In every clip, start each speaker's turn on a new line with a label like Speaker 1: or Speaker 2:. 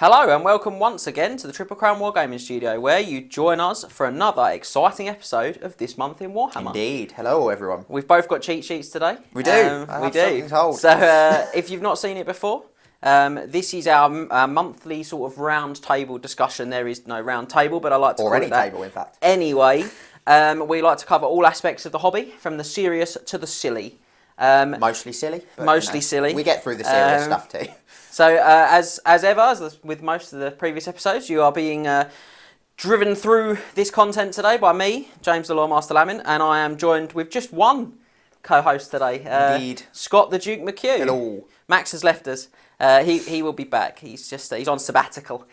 Speaker 1: Hello and welcome once again to the Triple Crown Wargaming studio, where you join us for another exciting episode of This Month in Warhammer.
Speaker 2: Indeed. Hello everyone.
Speaker 1: We've both got cheat sheets today.
Speaker 2: We do.
Speaker 1: We do. So if you've not seen it before, this is our monthly sort of round table discussion. There is no round table, but I like to call it that.
Speaker 2: Table, in fact.
Speaker 1: Anyway, we like to cover all aspects of the hobby, from the serious to the silly.
Speaker 2: Mostly silly.
Speaker 1: Mostly silly.
Speaker 2: We get through the serious stuff too.
Speaker 1: So as ever, as with most of the previous episodes, you are being driven through this content today by me, James the Lawmaster Lamin, and I am joined with just one co-host today.
Speaker 2: Indeed.
Speaker 1: Scott the Duke McHugh.
Speaker 2: Hello.
Speaker 1: Max has left us. He will be back. He's on sabbatical.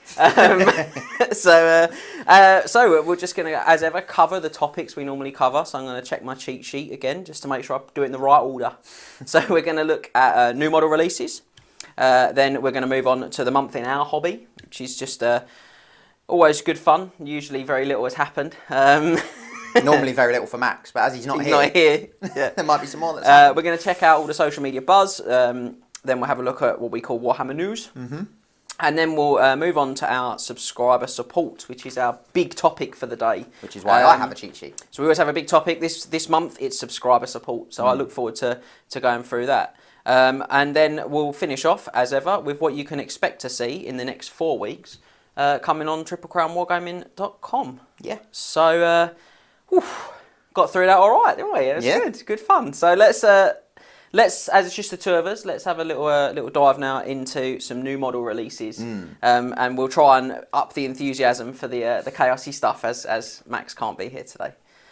Speaker 1: So we're just going to, as ever, cover the topics we normally cover. So I'm going to check my cheat sheet again just to make sure I do it in the right order. So we're going to look at new model releases. Then we're going to move on to the month in our hobby, which is just always good fun. Usually very little has happened.
Speaker 2: Normally very little for Max, but as he's not
Speaker 1: here, yeah.
Speaker 2: There might be some more.
Speaker 1: We're going to check out all the social media buzz. Then we'll have a look at what we call Warhammer news. Mm-hmm. And then we'll move on to our subscriber support, which is our big topic for the day.
Speaker 2: Which is why I have a cheat sheet.
Speaker 1: So we always have a big topic. This month it's subscriber support. So I look forward to going through that. And then we'll finish off, as ever, with what you can expect to see in the next 4 weeks coming on triplecrownwargaming.com.
Speaker 2: Yeah.
Speaker 1: So, got through that all right, didn't we? It was good fun. So let's, as it's just the two of us, let's have a little dive now into some new model releases. And we'll try and up the enthusiasm for the chaosy stuff as Max can't be here today.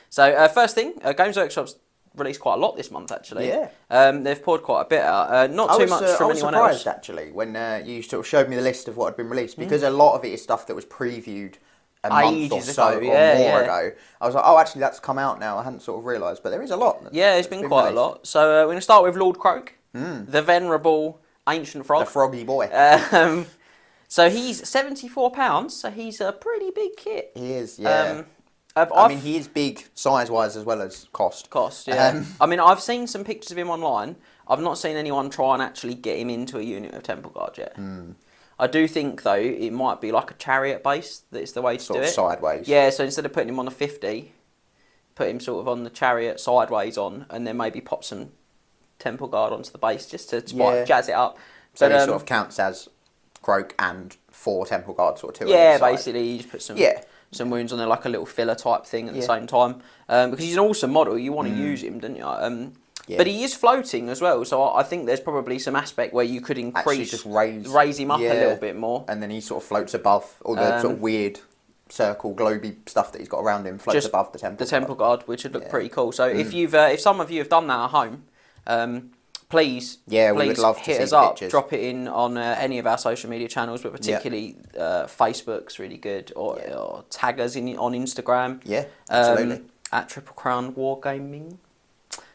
Speaker 1: So first thing, Games Workshop's released quite a lot this month, actually.
Speaker 2: Yeah.
Speaker 1: They've poured quite a bit out. Not too much from anyone else. I was
Speaker 2: surprised, actually, when you sort of showed me the list of what had been released, because a lot of it is stuff that was previewed a month or so or more ago. I was like, oh, actually, that's come out now. I hadn't sort of realised, but there is a lot.
Speaker 1: Yeah, there's been quite a lot. So we're going to start with Lord Croak, the venerable ancient frog.
Speaker 2: The froggy boy.
Speaker 1: So he's £74, so he's a pretty big kit.
Speaker 2: He is, yeah. I mean, he is big size-wise as well as cost.
Speaker 1: Yeah. I mean, I've seen some pictures of him online. I've not seen anyone try and actually get him into a unit of Temple Guard yet. I do think, though, it might be like a chariot base that's the way to do it.
Speaker 2: Sort of sideways.
Speaker 1: Yeah, so instead of putting him on the 50, put him sort of on the chariot sideways on, and then maybe pop some Temple Guard onto the base just to jazz it up.
Speaker 2: So he sort of counts as Croak and 4 Temple Guard sort of two.
Speaker 1: Yeah, basically, you just put some wounds on there, like a little filler type thing at the same time. Because he's an awesome model, you want to use him, don't you? But he is floating as well, so I think there's probably some aspect where you could increase,
Speaker 2: just
Speaker 1: raise him up a little bit more.
Speaker 2: And then he sort of floats above all the sort of weird circle, globy stuff that he's got around him, floats above the Temple Guard,
Speaker 1: which would look pretty cool. So if some of you have done that at home, please
Speaker 2: we would love to
Speaker 1: hit us up, drop it in on any of our social media channels, but particularly Facebook's really good, or tag us on Instagram.
Speaker 2: Yeah, absolutely.
Speaker 1: At Triple Crown Wargaming.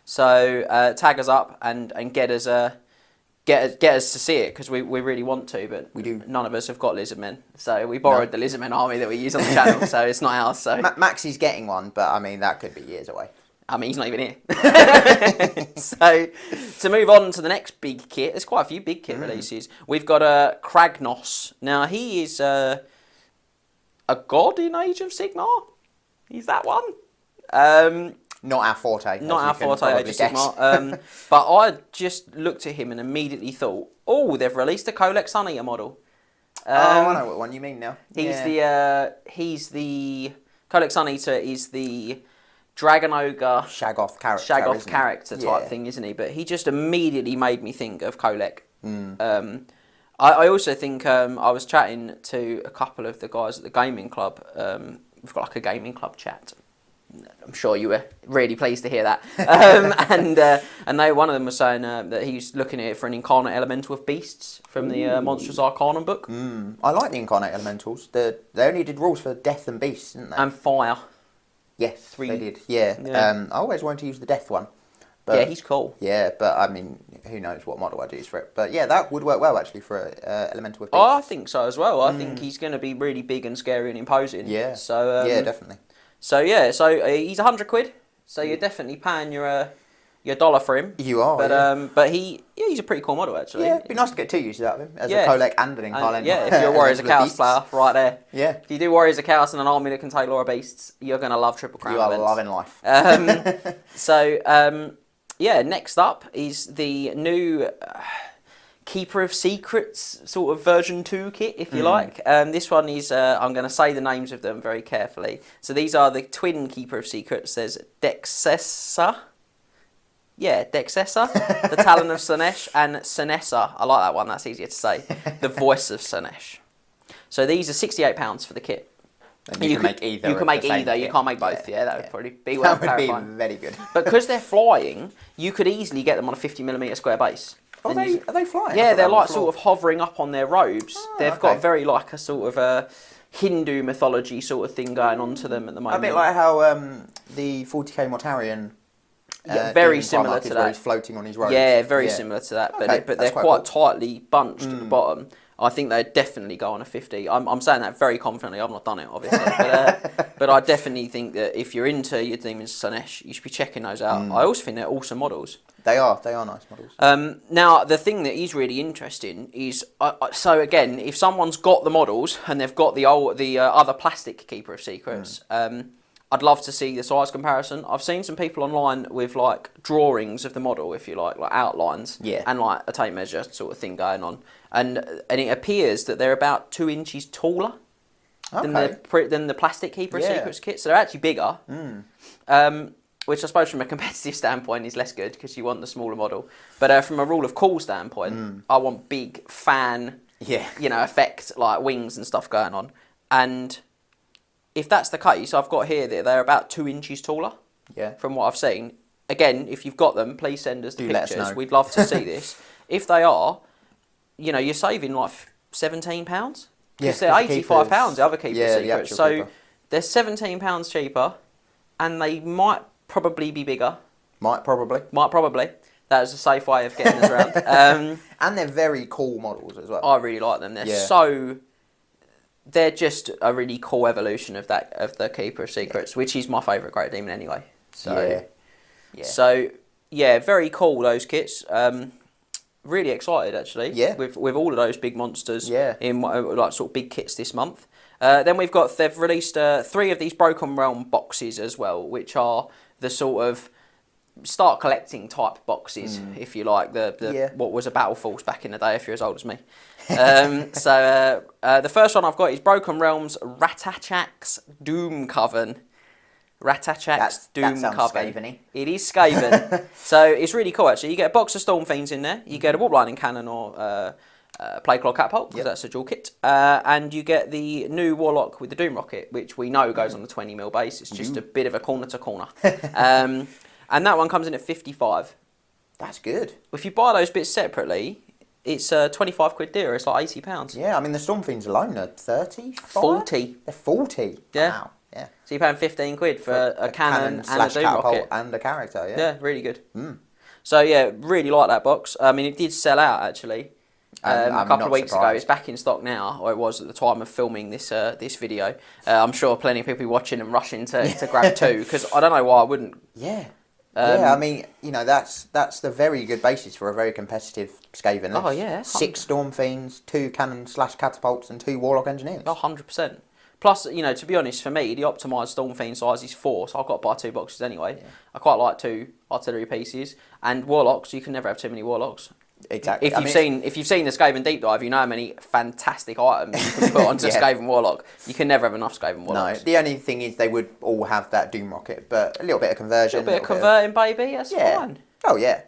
Speaker 1: So tag us up and get us to see it, because we really want to, but
Speaker 2: we do.
Speaker 1: None of us have got lizardmen, so we borrowed the lizardmen army that we use on the channel, so it's not ours. So
Speaker 2: Max is getting one, but I mean that could be years away.
Speaker 1: I mean, he's not even here. So, to move on to the next big kit, there's quite a few big kit releases. We've got Kragnos. Now, he is a god in Age of Sigmar. He's that one.
Speaker 2: Not our forte.
Speaker 1: Not our forte, Age of Sigmar. But I just looked at him and immediately thought, oh, they've released a Colex Sun Eater model.
Speaker 2: I know what one you mean now.
Speaker 1: He's the Colex Sun Eater is the Dragon Ogre
Speaker 2: Shaggoth
Speaker 1: character type thing, isn't he? But he just immediately made me think of Kolek. I also think I was chatting to a couple of the guys at the gaming club. We've got like a gaming club chat. I'm sure you were really pleased to hear that. And one of them was saying that he's looking at it for an Incarnate Elemental of Beasts from the Monstrous Arcanum book.
Speaker 2: I like the Incarnate Elementals. They only did rules for Death and Beasts, didn't they?
Speaker 1: And Fire.
Speaker 2: Yes, they did. Yeah. I always wanted to use the Death one. But,
Speaker 1: yeah, he's cool.
Speaker 2: Yeah, but I mean, who knows what model I'd use for it. But yeah, that would work well, actually, for Elemental of Beasts.
Speaker 1: Oh, I think so as well. I think he's going to be really big and scary and imposing.
Speaker 2: Yeah.
Speaker 1: So
Speaker 2: yeah, definitely.
Speaker 1: So he's £100. So you're definitely paying your You're a dollar for him.
Speaker 2: You are,
Speaker 1: but he's a pretty cool model, actually.
Speaker 2: Yeah, it'd be nice to get 2 uses out of him, as a Kolek and an Incarnate.
Speaker 1: Yeah, if you're a Warriors of Chaos player, right there.
Speaker 2: Yeah.
Speaker 1: If you do Warriors of Chaos and an army that can take Laura Beasts, you're going to love Triple Crown events.
Speaker 2: You are loving life.
Speaker 1: Next up is the new Keeper of Secrets sort of version 2 kit, if you like. This one is, I'm going to say the names of them very carefully. So these are the twin Keeper of Secrets. There's Dexessa. Yeah, Dexessa, the Talon of Slanesh, and Sinessa. I like that one, that's easier to say. The Voice of Slanesh. So these are £68 for the kit.
Speaker 2: And you can make either.
Speaker 1: You can make either, you can't make both. Yeah, that would probably be worth clarifying.
Speaker 2: That would be very good.
Speaker 1: But because they're flying, you could easily get them on a 50mm square base.
Speaker 2: Are they flying?
Speaker 1: Yeah, they're like sort of hovering up on their robes. They've got very like a sort of a Hindu mythology sort of thing going on to them at the moment.
Speaker 2: A bit like how the 40k Mortarion...
Speaker 1: very similar to that.
Speaker 2: He's floating on his robes.
Speaker 1: Yeah, very similar to that. But they're quite tightly bunched at the bottom. I think they'd definitely go on a 50. I'm saying that very confidently. I've not done it, obviously. But I definitely think that if you're into your Demons Slanesh, you should be checking those out. I also think they're awesome models.
Speaker 2: They are nice models.
Speaker 1: Now, the thing that is really interesting is, so again, if someone's got the models and they've got the other plastic Keeper of Secrets, I'd love to see the size comparison. I've seen some people online with like drawings of the model, if you like outlines, and like a tape measure sort of thing going on, and it appears that they're about 2 inches taller than the plastic Keeper of Secrets kit. So they're actually bigger, which I suppose from a competitive standpoint is less good because you want the smaller model. But from a rule of cool standpoint, I want big fan, effect like wings and stuff going on, and if that's the case, I've got here that they're about 2 inches taller. Yeah. From what I've seen. Again, if you've got them, please send us the pictures. Let us know. We'd love to see this. If they are, you're saving like £17. Because they're £85, the other Keeper Secrets. So they're £17 cheaper, and they might probably be bigger. Might probably. That is a safe way of getting us around.
Speaker 2: And they're very cool models as well.
Speaker 1: I really like them. They're just a really cool evolution of the Keeper of Secrets, which is my favourite Great Demon anyway. So very cool those kits. Really excited actually. Yeah. With all of those big monsters. Yeah. In like sort of big kits this month. Then they've released 3 of these Broken Realm boxes as well, which are the sort of start collecting type boxes, if you like, what was a Battle Force back in the day, if you're as old as me. The first one I've got is Broken Realms Ratachak's Doom Coven. Ratachak's Doom Coven. Skaven-y. It is Skaven. So it's really cool actually. You get a box of Storm Fiends in there, you get a Warp Lightning Cannon or Plague Claw Catapult, because that's a dual kit, and you get the new Warlock with the Doom Rocket, which we know goes on the 20mm base. It's just a bit of a corner to corner. And that one comes in at 55.
Speaker 2: That's good.
Speaker 1: If you buy those bits separately, it's 25 quid dearer. It's like £80.
Speaker 2: Yeah, I mean the Storm Fiends alone are 35?
Speaker 1: 40.
Speaker 2: They're 40.
Speaker 1: Yeah.
Speaker 2: Wow. Yeah.
Speaker 1: So you're paying 15 quid for a cannon and a Doom Rocket.
Speaker 2: And a character, yeah.
Speaker 1: Yeah, really good. So yeah, really like that box. I mean, it did sell out actually. A couple of weeks ago. It's back in stock now, or it was at the time of filming this video. I'm sure plenty of people watching and rushing to grab 2, because I don't know why I wouldn't.
Speaker 2: Yeah. I mean, that's the very good basis for a very competitive Skaven.
Speaker 1: Oh, yeah.
Speaker 2: 6 Storm Fiends, 2 cannon/catapults, and 2 Warlock Engineers.
Speaker 1: Oh, 100%. Plus, to be honest, for me, the optimised Storm Fiend size is 4, so I've got to buy 2 boxes anyway. Yeah. I quite like 2 artillery pieces. And Warlocks, you can never have too many Warlocks.
Speaker 2: Exactly.
Speaker 1: If you've seen the Skaven Deep Dive, you know how many fantastic items you can put onto a Skaven Warlock. You can never have enough Skaven Warlocks.
Speaker 2: No, the only thing is they would all have that Doom Rocket, but a little bit of conversion.
Speaker 1: A little bit of converting, baby, that's fine.
Speaker 2: Oh, yeah.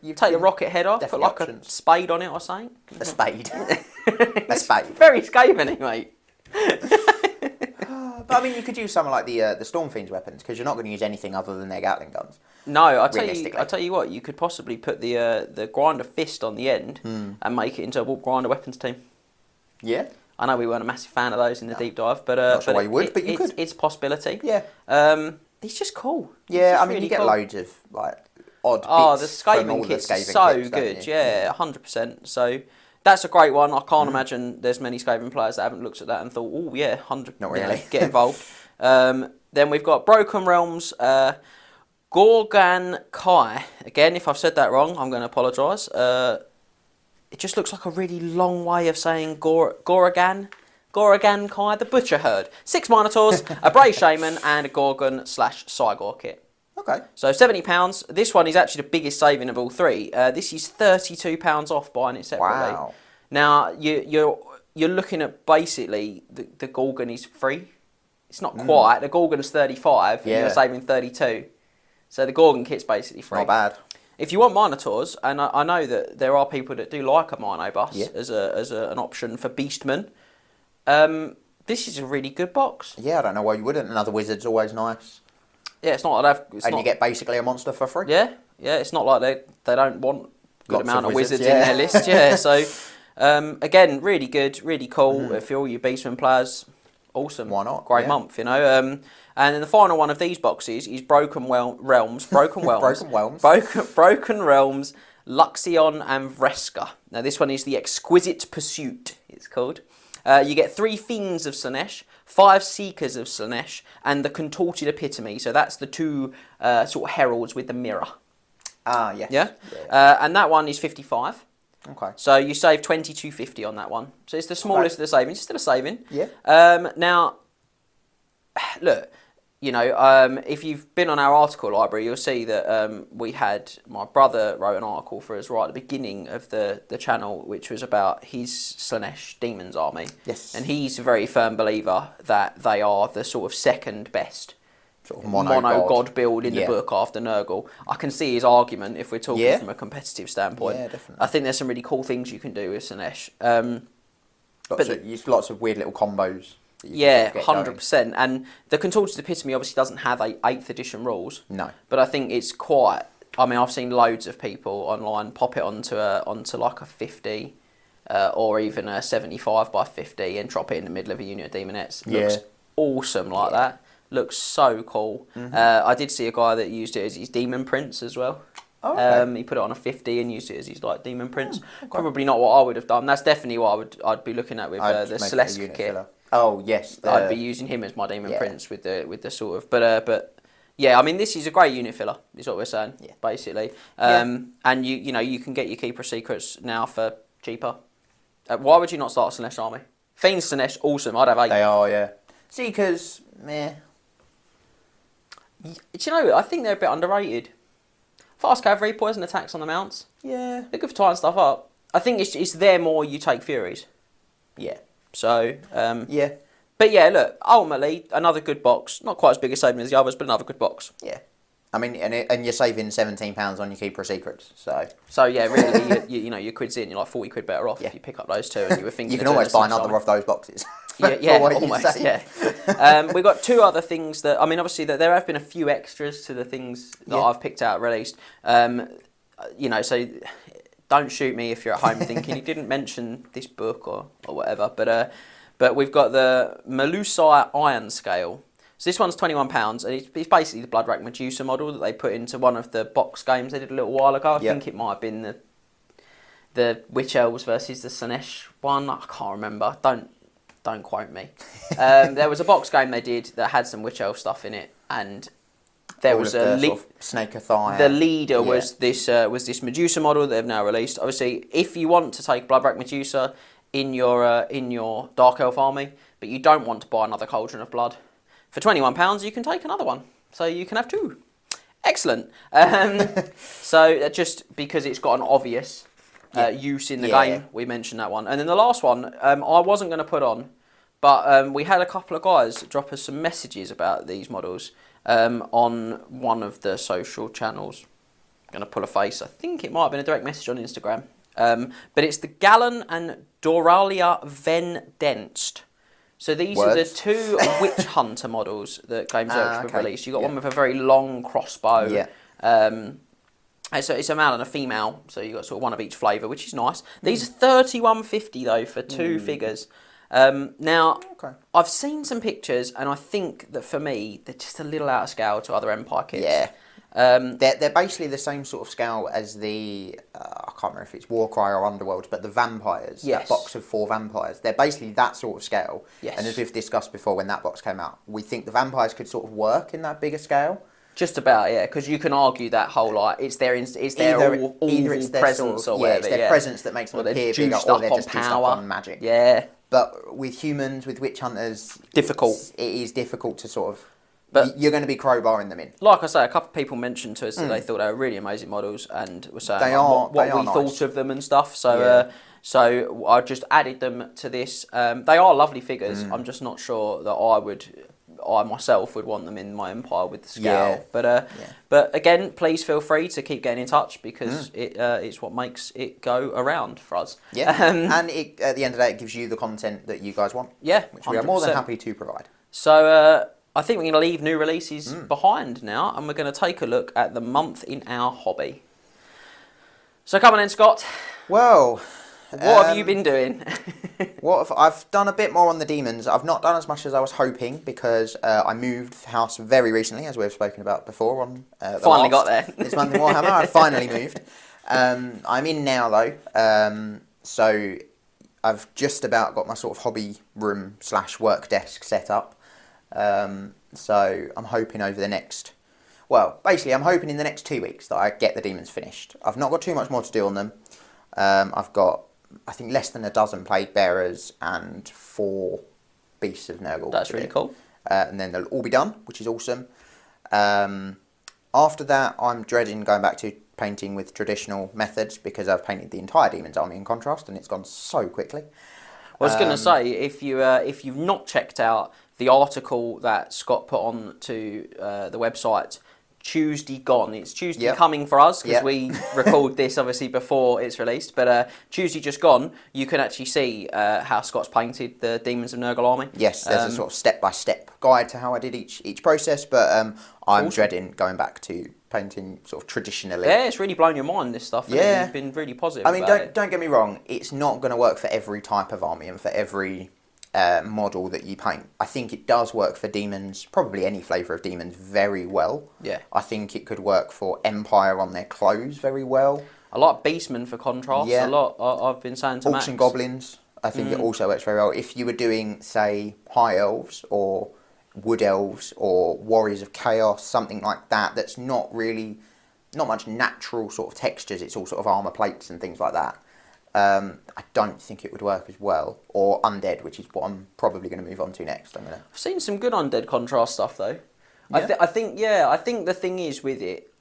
Speaker 1: You take the rocket head off, put like a spade on it or something.
Speaker 2: A spade. A spade.
Speaker 1: Very Skaven-y, mate.
Speaker 2: But I mean, you could use something like the Storm Fiends weapons, because you're not going to use anything other than their Gatling guns.
Speaker 1: No, I tell you what, you could possibly put the grinder fist on the end and make it into a warp grinder weapons team. Yeah. I know we weren't a massive fan of those in the deep dive, but
Speaker 2: not sure why you would, but you could.
Speaker 1: It's a possibility.
Speaker 2: Yeah.
Speaker 1: It's just cool.
Speaker 2: Yeah, I mean, really you get loads of like odd bits.
Speaker 1: The Skaven kit's so good. Yeah, 100%. So that's a great one. I can't imagine there's many Skaven players that haven't looked at that and thought, oh yeah, 100.
Speaker 2: Not really.
Speaker 1: Get involved. Then we've got Broken Realms. Gorgan Kai. Again, if I've said that wrong, I'm going to apologise. It just looks like a really long way of saying Goragan Kai, the Butcher Herd. 6 Minotaurs, a Brave Shaman, and a Gorgon/Cygor kit.
Speaker 2: Okay.
Speaker 1: So £70. This one is actually the biggest saving of all three. This is £32 off buying it separately.
Speaker 2: Wow.
Speaker 1: Now you're looking at basically the Gorgon is free. It's not quite. The Gorgon's 35, and you're saving 32. So the Gorgon kit's basically free.
Speaker 2: Not bad.
Speaker 1: If you want Minotaurs, and I know that there are people that do like a Mino bus as an option for Beastmen, this is a really good box.
Speaker 2: Yeah, I don't know why you wouldn't. Another Wizard's always nice.
Speaker 1: Yeah, it's not like
Speaker 2: you get basically a monster for free.
Speaker 1: Yeah, it's not like they don't want good
Speaker 2: Lots
Speaker 1: amount of wizards
Speaker 2: yeah.
Speaker 1: in their list. Yeah, so again, really good, really cool. For all you Beastmen players, awesome.
Speaker 2: Why not?
Speaker 1: Great month, you know. And then the final one of these boxes is Broken Realms, Broken Realms, Luxion and Vreska. Now this one is the Exquisite Pursuit, it's called. You get 3 Fiends of Slaanesh, 5 Seekers of Slaanesh, and the Contorted Epitome. So that's the 2 sort of heralds with the mirror.
Speaker 2: Ah, yes.
Speaker 1: Yeah? And that one is 55.
Speaker 2: Okay.
Speaker 1: So you save 22.50 on that one. So it's the smallest of the savings. It's still a saving.
Speaker 2: Yeah.
Speaker 1: Now, look, you know, if you've been on our article library, you'll see that my brother wrote an article for us right at the beginning of the channel, which was about his Slaanesh Demons army.
Speaker 2: Yes.
Speaker 1: And he's a very firm believer that they are the sort of second best
Speaker 2: Sort of
Speaker 1: mono god build in the book after Nurgle. I can see his argument if we're talking from a competitive standpoint.
Speaker 2: Yeah, definitely.
Speaker 1: I think there's some really cool things you can do with Slaanesh.
Speaker 2: Lots of weird little combos.
Speaker 1: Yeah, 100%. And the Contorted Epitome obviously doesn't have 8th edition rules.
Speaker 2: No.
Speaker 1: But I think it's quite... I mean, I've seen loads of people online pop it onto like a 50 or even a 75 by 50 and drop it in the middle of a unit of Demonettes. Looks awesome like that. Looks so cool. I did see a guy that used it as his Demon Prince as well.
Speaker 2: Oh, okay.
Speaker 1: He put it on a 50 and used it as his like Demon Prince. Okay. Probably not what I would have done. That's definitely what I'd be looking at with the Celeste kit.
Speaker 2: Oh yes,
Speaker 1: I'd be using him as my Demon Prince with the sort of, but yeah, I mean this is a great unit filler. Is what we're saying, basically. And you can get your Keeper of Secrets now for cheaper. Why would you not start a Slaanesh army? Fiends Slaanesh, awesome. I'd have 8.
Speaker 2: They are, yeah. Seekers, meh.
Speaker 1: Do you know? I think they're a bit underrated. Fast cavalry, poison attacks on the mounts.
Speaker 2: Yeah.
Speaker 1: They're good for tying stuff up. I think it's there more you take Furies.
Speaker 2: Yeah.
Speaker 1: So,
Speaker 2: yeah.
Speaker 1: But yeah, look, ultimately, another good box. Not quite as big a saving as the others, but another good box.
Speaker 2: Yeah. I mean, and you're saving £17 on your Keeper of Secrets,
Speaker 1: So yeah, really, your quid's in, you're like 40 quid better off if you pick up those 2 and you were thinking...
Speaker 2: You can almost buy another of those boxes.
Speaker 1: Yeah, almost, yeah. We've got 2 other things that... I mean, obviously, that there have been a few extras to the things that I've picked out released. So don't shoot me if you're at home thinking you didn't mention this book or whatever. But we've got the Melusai Iron Scale. So this one's £21, and it's basically the Bloodrack Medusa model that they put into one of the box games they did a little while ago. I think it might have been the Witch Elves versus the Slaanesh one. I can't remember. Don't quote me. There was a box game they did that had some Witch Elf stuff in it, and there was a
Speaker 2: Snake-a-thigh.
Speaker 1: The leader was this Medusa model that they've now released. Obviously, if you want to take Bloodrack Medusa in your Dark Elf army, but you don't want to buy another Cauldron of Blood, for £21 you can take another one. So you can have 2. Excellent. So just because it's got an obvious use in the game, we mentioned that one. And then the last one, I wasn't going to put on, but we had a couple of guys drop us some messages about these models on one of the social channels. I'm going to pull a face. I think it might have been a direct message on Instagram. But it's the Gallon and Doralia Vendenst. So these are the 2 Witch Hunter models that Games Workshop have released. You've got one with a very long crossbow. Yeah. It's a male and a female, so you've got sort of one of each flavour, which is nice. These are £31.50 though for 2 figures. Now, I've seen some pictures, and I think that for me, they're just a little out of scale to other Empire kits.
Speaker 2: Yeah. They're basically the same sort of scale as the, I can't remember if it's Warcry or Underworld, but the vampires, that box of 4 vampires, they're basically that sort of scale. Yes. And as we've discussed before when that box came out, we think the vampires could sort of work in that bigger scale.
Speaker 1: Just about, yeah, because you can argue that whole like it's their
Speaker 2: either it's their
Speaker 1: presence
Speaker 2: sort of,
Speaker 1: or whatever.
Speaker 2: it's their presence that makes them appear bigger, or they're just juiced up on magic.
Speaker 1: Yeah.
Speaker 2: But with humans, with witch hunters,
Speaker 1: difficult.
Speaker 2: It is difficult to sort of. But you're going to be crowbarring them in.
Speaker 1: Like I say, a couple of people mentioned to us that they thought they were really amazing models and were saying what we thought of them and stuff. So, so I just added them to this. They are lovely figures. I'm just not sure that I myself would want them in my empire with the scale. But again, please feel free to keep getting in touch because it's what makes it go around for us.
Speaker 2: Yeah, and at the end of the day, it gives you the content that you guys want.
Speaker 1: Yeah,
Speaker 2: which we are more than happy to provide.
Speaker 1: So I think we're going to leave new releases behind now, and we're going to take a look at the month in our hobby. So come on in, Scott.
Speaker 2: Well,
Speaker 1: what have you been doing?
Speaker 2: I've done a bit more on the demons. I've not done as much as I was hoping because I moved house very recently, as we've spoken about before.
Speaker 1: Finally got there.
Speaker 2: This month in Warhammer, I finally moved. I'm in now though, so I've just about got my sort of hobby room / work desk set up. So I'm hoping over the next, I'm hoping in the next 2 weeks that I get the demons finished. I've not got too much more to do on them. I've got, I think, less than a dozen plague bearers and 4 beasts of Nurgle.
Speaker 1: That's really cool.
Speaker 2: And then they'll all be done, which is awesome. After that, I'm dreading going back to painting with traditional methods because I've painted the entire demons army in contrast and it's gone so quickly.
Speaker 1: I was going to say, if you've not checked out the article that Scott put on to the website, Tuesday gone. It's Tuesday coming for us because we record this obviously before it's released. But Tuesday just gone, you can actually see how Scott's painted the Demons of Nurgle army.
Speaker 2: Yes, there's a sort of step-by-step guide to how I did each process. But I'm dreading going back to painting sort of traditionally.
Speaker 1: Yeah, it's really blown your mind, this stuff. Yeah, you've been really positive.
Speaker 2: I mean, don't get me wrong. It's not going to work for every type of army and for every model that you paint. I think it does work for demons, probably any flavour of demons, very well.
Speaker 1: Yeah.
Speaker 2: I think it could work for Empire on their clothes very well.
Speaker 1: I like Beastmen for contrast a lot. I've been saying to
Speaker 2: Orcs
Speaker 1: Max.
Speaker 2: and Goblins, I think it also works very well. If you were doing, say, High Elves or Wood Elves or Warriors of Chaos, something like that, that's not much natural sort of textures, it's all sort of armour plates and things like that. I don't think it would work as well. Or Undead, which is what I'm probably going to move on to next. I've
Speaker 1: seen some good Undead contrast stuff though.
Speaker 2: Yeah.
Speaker 1: I think the thing is with it,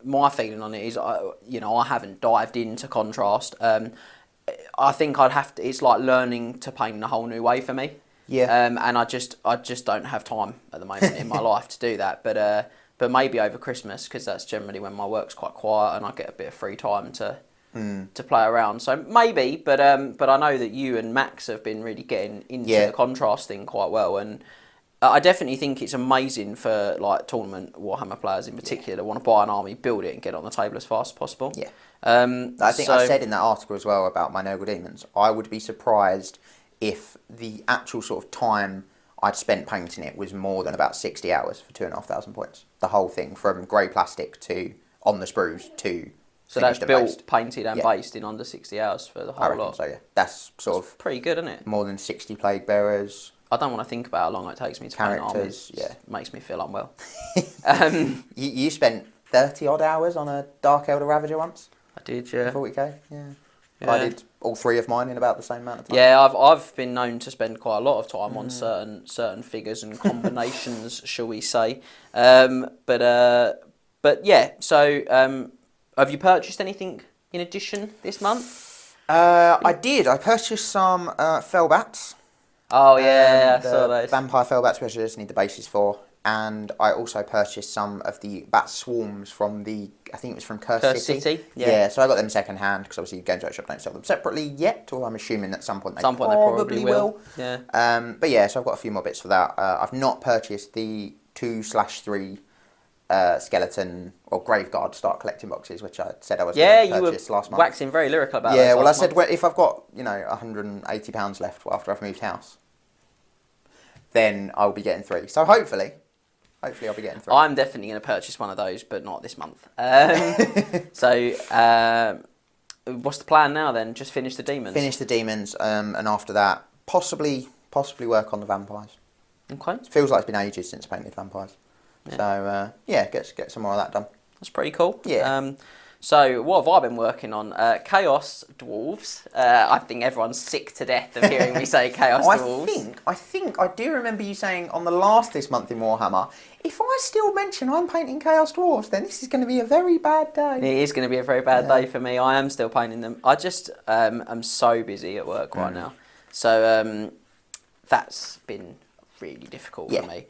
Speaker 1: my feeling on it is, I haven't dived into contrast. I think I'd have to. It's like learning to paint in a whole new way for me.
Speaker 2: Yeah.
Speaker 1: And I just don't have time at the moment in my life to do that. But maybe over Christmas, because that's generally when my work's quite quiet and I get a bit of free time to play around. So maybe, but I know that you and Max have been really getting into the contrast thing quite well, and I definitely think it's amazing for like tournament Warhammer players in particular that want to buy an army, build it, and get it on the table as fast as possible.
Speaker 2: Yeah. I think I said in that article as well about my Nurgle Demons, I would be surprised if the actual sort of time I'd spent painting it was more than about 60 hours for 2,500 points. The whole thing, from grey plastic to on the sprues to.
Speaker 1: So that's built, painted and based in under 60 hours for the whole lot.
Speaker 2: So yeah, that's
Speaker 1: pretty good, isn't it?
Speaker 2: More than 60 plague bearers.
Speaker 1: I don't want to think about how long it takes me to paint armies. It makes me feel unwell.
Speaker 2: You spent 30 odd hours on a Dark Elder Ravager once?
Speaker 1: I did, yeah.
Speaker 2: 40k, yeah. I did all 3 of mine in about the same amount of time.
Speaker 1: Yeah, I've been known to spend quite a lot of time on certain figures and combinations, shall we say? But yeah. So, have you purchased anything in addition this month?
Speaker 2: I did. I purchased some Fellbats.
Speaker 1: Oh yeah, I saw those.
Speaker 2: Vampire Fellbats, which I just need the bases for. And I also purchased some of the bat swarms from I think it was from Curse City. Yeah, so I got them second hand because obviously Games Workshop don't sell them separately yet, or I'm assuming at some point they probably will.
Speaker 1: Yeah.
Speaker 2: But yeah, so I've got a few more bits for that. I've not purchased the 2/3 skeleton or Graveguard start collecting boxes, which I said I was going to purchase last month.
Speaker 1: Waxing very lyrical about
Speaker 2: that. Yeah, well, I said if I've got £180 left after I've moved house, then I'll be getting 3. So hopefully I'll be getting 3.
Speaker 1: I'm definitely going to purchase one of those, but not this month. So, what's the plan now then? Just finish the demons?
Speaker 2: Finish the demons, and after that, possibly work on the vampires.
Speaker 1: Okay.
Speaker 2: It feels like it's been ages since I painted vampires.
Speaker 1: Yeah.
Speaker 2: So get some more of that done.
Speaker 1: That's pretty cool.
Speaker 2: Yeah.
Speaker 1: So what have I been working on? Chaos Dwarves. I think everyone's sick to death of hearing me say Chaos Dwarves.
Speaker 2: I think I do remember you saying on the last This Month in Warhammer, if I still mention I'm painting Chaos Dwarves, then this is going to be a very bad day.
Speaker 1: It is going to be a very bad day for me. I am still painting them. I just am so busy at work right now. So that's been really difficult for me.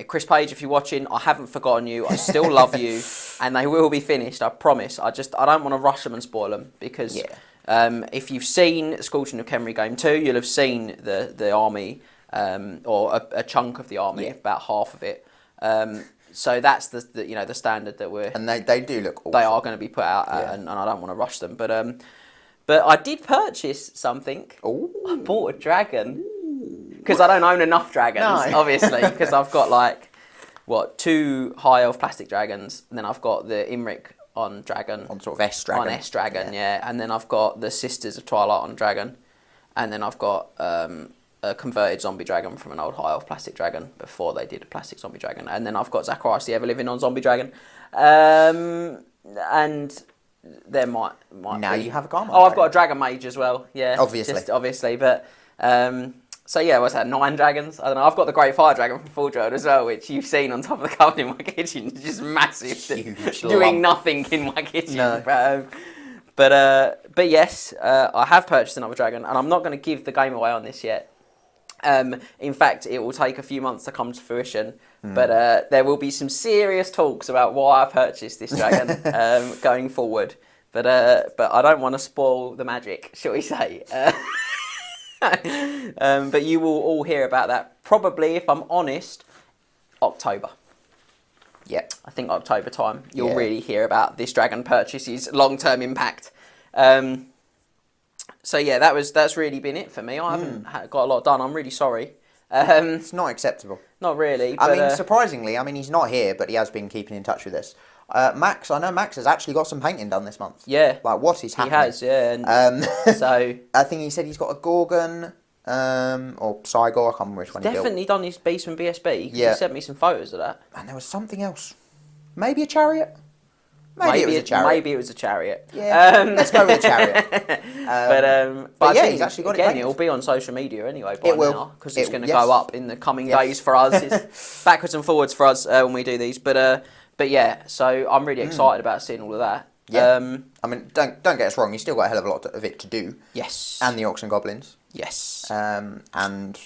Speaker 1: Chris Page, if you're watching, I haven't forgotten you. I still love you, and they will be finished. I promise. I don't want to rush them and spoil them because if you've seen Scorching of Khemri Game 2, you'll have seen the army or a chunk of the army, about half of it. So that's the standard that we're.
Speaker 2: And they do look awesome.
Speaker 1: They are going to be put out, and I don't want to rush them, but I did purchase something.
Speaker 2: Ooh.
Speaker 1: I bought a dragon. Because I don't own enough dragons, obviously. Because I've got 2 high elf plastic dragons, and then I've got the Imric on dragon.
Speaker 2: On sort of S dragon.
Speaker 1: On S dragon, yeah. And then I've got the Sisters of Twilight on dragon. And then I've got a converted zombie dragon from an old high elf plastic dragon before they did a plastic zombie dragon. And then I've got Zacharias the Ever Living on zombie dragon. And there might
Speaker 2: now
Speaker 1: be...
Speaker 2: you have a Garment.
Speaker 1: Oh, I've got a dragon mage as well. Yeah,
Speaker 2: obviously,
Speaker 1: but. So yeah, what's that, 9 dragons? I don't know, I've got the Great Fire Dragon from Full Droid as well, which you've seen on top of the cupboard in my kitchen. It's just massive.
Speaker 2: Huge
Speaker 1: doing nothing in my kitchen.
Speaker 2: No.
Speaker 1: But yes, I have purchased another dragon, and I'm not going to give the game away on this yet. In fact, it will take a few months to come to fruition, but there will be some serious talks about why I purchased this dragon going forward. But I don't want to spoil the magic, shall we say. But you will all hear about that probably, if I'm honest, October.
Speaker 2: Yeah.
Speaker 1: I think October time you'll really hear about this dragon purchase's long-term impact. So yeah, that's really been it for me. I haven't got a lot done. I'm really sorry.
Speaker 2: It's not acceptable.
Speaker 1: Not really.
Speaker 2: But, I mean, surprisingly, he's not here, but he has been keeping in touch with us. Max, I know Max has actually got some painting done this month.
Speaker 1: Yeah.
Speaker 2: What is happening?
Speaker 1: He has, yeah. And so
Speaker 2: I think he said he's got a Gorgon, or Cygor, I can't remember which one he built.
Speaker 1: Definitely done his Beastman BSB.
Speaker 2: Yeah.
Speaker 1: He sent me some photos of that.
Speaker 2: And there was something else. Maybe a chariot? Maybe it was a chariot.
Speaker 1: Maybe it was a chariot.
Speaker 2: Yeah, let's go with a chariot.
Speaker 1: But
Speaker 2: yeah, he's actually got it painted.
Speaker 1: It'll be on social media anyway by
Speaker 2: it will.
Speaker 1: now, because it's going to go up in the coming days for us. It's backwards and forwards for us when we do these. But yeah, so I'm really excited about seeing all of that.
Speaker 2: Yeah. I mean, don't get us wrong. He's still got a hell of a lot of it to do.
Speaker 1: Yes.
Speaker 2: And the Orcs and Goblins.
Speaker 1: Yes.
Speaker 2: And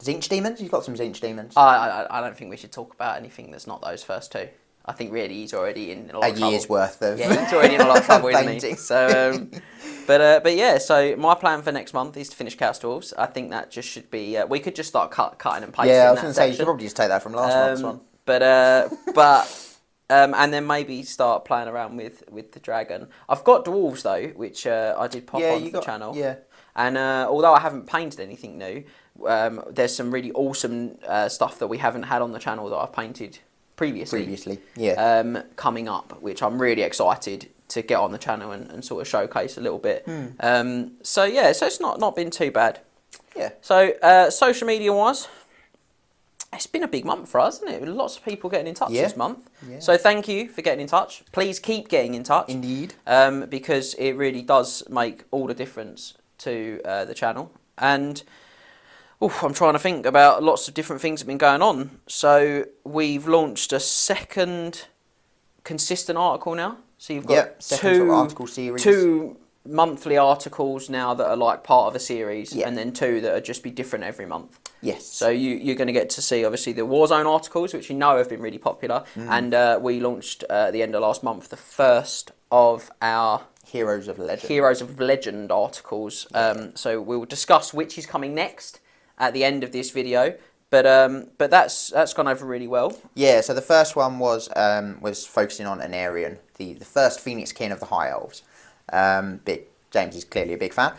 Speaker 2: Zinch Demons. He's got some Zinch Demons.
Speaker 1: I don't think we should talk about anything that's not those first 2. I think really he's already in a lot of trouble.
Speaker 2: A year's worth of
Speaker 1: he's already in a lot of trouble, isn't he? So, but yeah. So my plan for next month is to finish Chaos Dwarves. I think that just should be. We could just start cutting and pasting.
Speaker 2: Yeah, I was going to say you
Speaker 1: section.
Speaker 2: should probably just take that from last month's one.
Speaker 1: But and then maybe start playing around with the dragon. I've got dwarves though, which I did pop onto the channel.
Speaker 2: Yeah.
Speaker 1: And although I haven't painted anything new, there's some really awesome stuff that we haven't had on the channel that I've painted previously,
Speaker 2: yeah.
Speaker 1: Coming up, which I'm really excited to get on the channel and sort of showcase a little bit. So yeah, so it's not been too bad.
Speaker 2: Yeah.
Speaker 1: So social media wise, it's been a big month for us, isn't it? Lots of people getting in touch this month. Yeah. So thank you for getting in touch. Please keep getting in touch.
Speaker 2: Indeed.
Speaker 1: Because it really does make all the difference to the channel. And I'm trying to think about lots of different things that have been going on. So we've launched a second consistent article now. So you've got
Speaker 2: two article series.
Speaker 1: 2 monthly articles now that are like part of a series, and then 2 that are just be different every month.
Speaker 2: Yes.
Speaker 1: So you're going to get to see obviously the Warzone articles, which you know have been really popular, and we launched at the end of last month the first of our
Speaker 2: Heroes of Legend
Speaker 1: articles. So we'll discuss which is coming next at the end of this video, but that's gone over really well.
Speaker 2: Yeah, so the first one was focusing on Anarian, the first Phoenix King of the High Elves. James is clearly a big fan.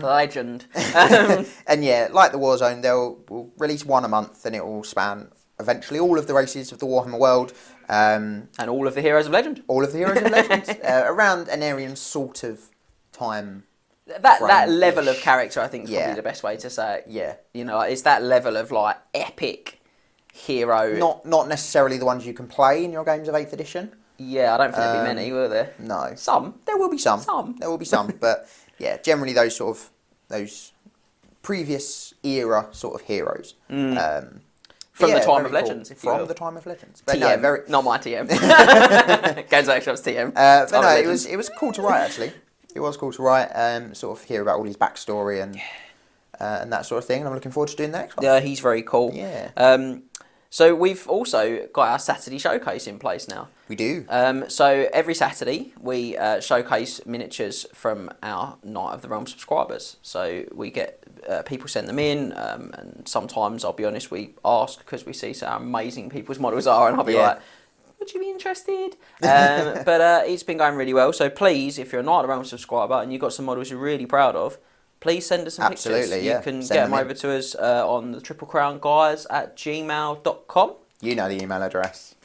Speaker 1: Legend.
Speaker 2: And yeah, like the Warzone, we'll release one a month, and it will span eventually all of the races of the Warhammer world.
Speaker 1: And all of the Heroes of Legend.
Speaker 2: All of the Heroes of Legend. Around Anarian sort of time.
Speaker 1: That level of character, I think, is probably the best way to say it.
Speaker 2: Yeah.
Speaker 1: You know, it's that level of like epic hero.
Speaker 2: Not necessarily the ones you can play in your games of 8th edition.
Speaker 1: Yeah, I don't think there'll be many, will there?
Speaker 2: No.
Speaker 1: Some.
Speaker 2: There will be some.
Speaker 1: Some.
Speaker 2: There will be some, but yeah, generally those previous era sort of heroes.
Speaker 1: From the time of legends, if you will.
Speaker 2: From the time of legends. But
Speaker 1: TM,
Speaker 2: no,
Speaker 1: not my TM. Games Workshop's TM.
Speaker 2: but no, it was cool to write actually. It was cool to write, sort of hear about all his backstory and that sort of thing. And I'm looking forward to doing the next one.
Speaker 1: Yeah, he's very cool.
Speaker 2: Yeah.
Speaker 1: So we've also got our Saturday showcase in place now.
Speaker 2: We do.
Speaker 1: So every Saturday we showcase miniatures from our Night of the Realm subscribers. So we get people send them in, and sometimes I'll be honest, we ask because we see how amazing people's models are, and I'll be like, would you be interested? But it's been going really well. So please, if you're a Night of the Realm subscriber and you've got some models you're really proud of, please send us some pictures.
Speaker 2: Yeah.
Speaker 1: You can get them over to us on the Triple Crown Guys at gmail.com.
Speaker 2: You know the email address.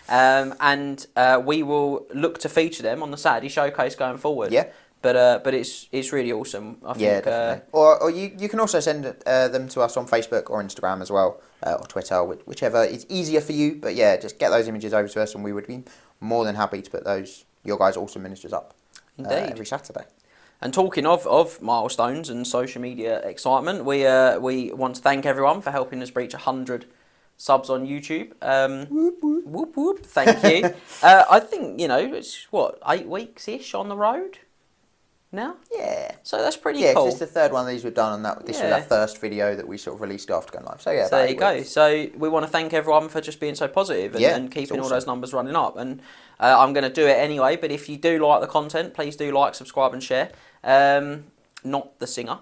Speaker 1: And we will look to feature them on the Saturday showcase going forward.
Speaker 2: Yeah.
Speaker 1: But it's really awesome. I think,
Speaker 2: definitely. Or you can also send them to us on Facebook or Instagram as well, or Twitter, whichever is easier for you. But yeah, just get those images over to us, and we would be more than happy to put your guys' awesome miniatures up.
Speaker 1: Indeed.
Speaker 2: Every Saturday.
Speaker 1: And talking of milestones and social media excitement, we want to thank everyone for helping us reach 100 subs on YouTube.
Speaker 2: Whoop, whoop.
Speaker 1: Whoop whoop, thank you. I think, it's 8 weeks-ish on the road now?
Speaker 2: Yeah.
Speaker 1: So that's pretty
Speaker 2: cool. Yeah,
Speaker 1: cool.
Speaker 2: it's the third one of these we've done, and this was our first video that we sort of released after going live. So yeah,
Speaker 1: so there you go. So we want to thank everyone for just being so positive and keeping all those numbers running up. And I'm going to do it anyway, but if you do like the content, please do like, subscribe and share. Not the singer.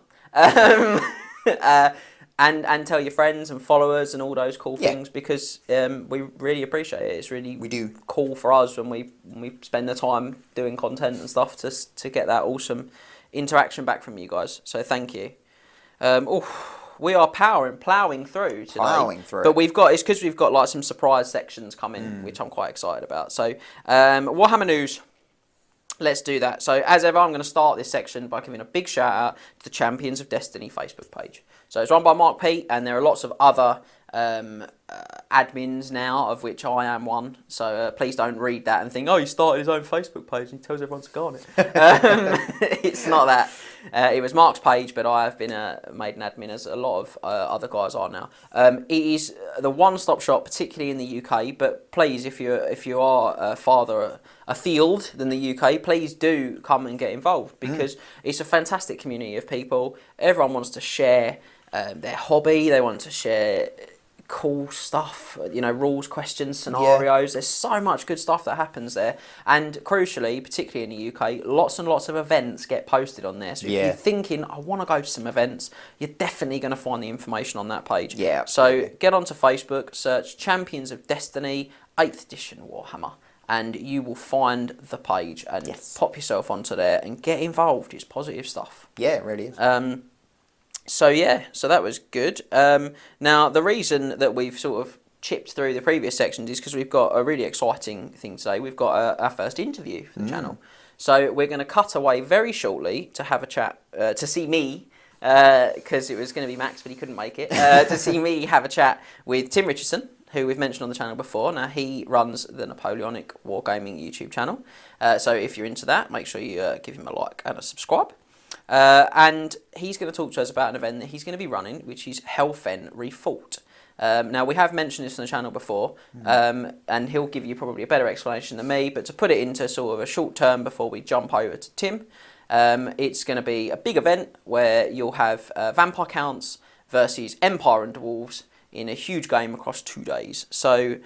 Speaker 1: And tell your friends and followers and all those cool things, because we really appreciate it. It's really cool for us when we spend the time doing content and stuff to get that awesome interaction back from you guys. So thank you. We are ploughing through today. But it's because we've got like some surprise sections coming, which I'm quite excited about. So Warhammer news. Let's do that. So as ever, I'm going to start this section by giving a big shout out to the Champions of Destiny Facebook page. So it's run by Mark P, and there are lots of other admins now, of which I am one. So please don't read that and think, oh, he started his own Facebook page and he tells everyone to go on it. It's not that. It was Mark's page, but I have been made an admin, as a lot of other guys are now. It is the one-stop shop, particularly in the UK. But please, if you are farther afield than the UK, please do come and get involved, because it's a fantastic community of people. Everyone wants to share their hobby. They want to share cool stuff, rules, questions, scenarios. There's so much good stuff that happens there, and crucially, particularly in the UK, lots and lots of events get posted on there. So if you're thinking, I want to go to some events, you're definitely going to find the information on that page.
Speaker 2: Yeah.
Speaker 1: So get onto Facebook, search Champions of Destiny 8th Edition Warhammer, and you will find the page, and pop yourself onto there and get involved. It's positive stuff.
Speaker 2: Yeah, it really is.
Speaker 1: So that was good. Now, the reason that we've sort of chipped through the previous sections is because we've got a really exciting thing today. We've got our first interview for the channel. So we're going to cut away very shortly to have a chat, to see me, because it was going to be Max, but he couldn't make it, to see me have a chat with Tim Richardson, who we've mentioned on the channel before. Now, he runs the Napoleonic Wargaming YouTube channel. So if you're into that, make sure you give him a like and a subscribe. And he's going to talk to us about an event that he's going to be running, which is Fenn Refought. Now, we have mentioned this on the channel before, and he'll give you probably a better explanation than me, but to put it into sort of a short term before we jump over to Tim, it's going to be a big event where you'll have vampire counts versus Empire and Dwarves in a huge game across 2 days. So,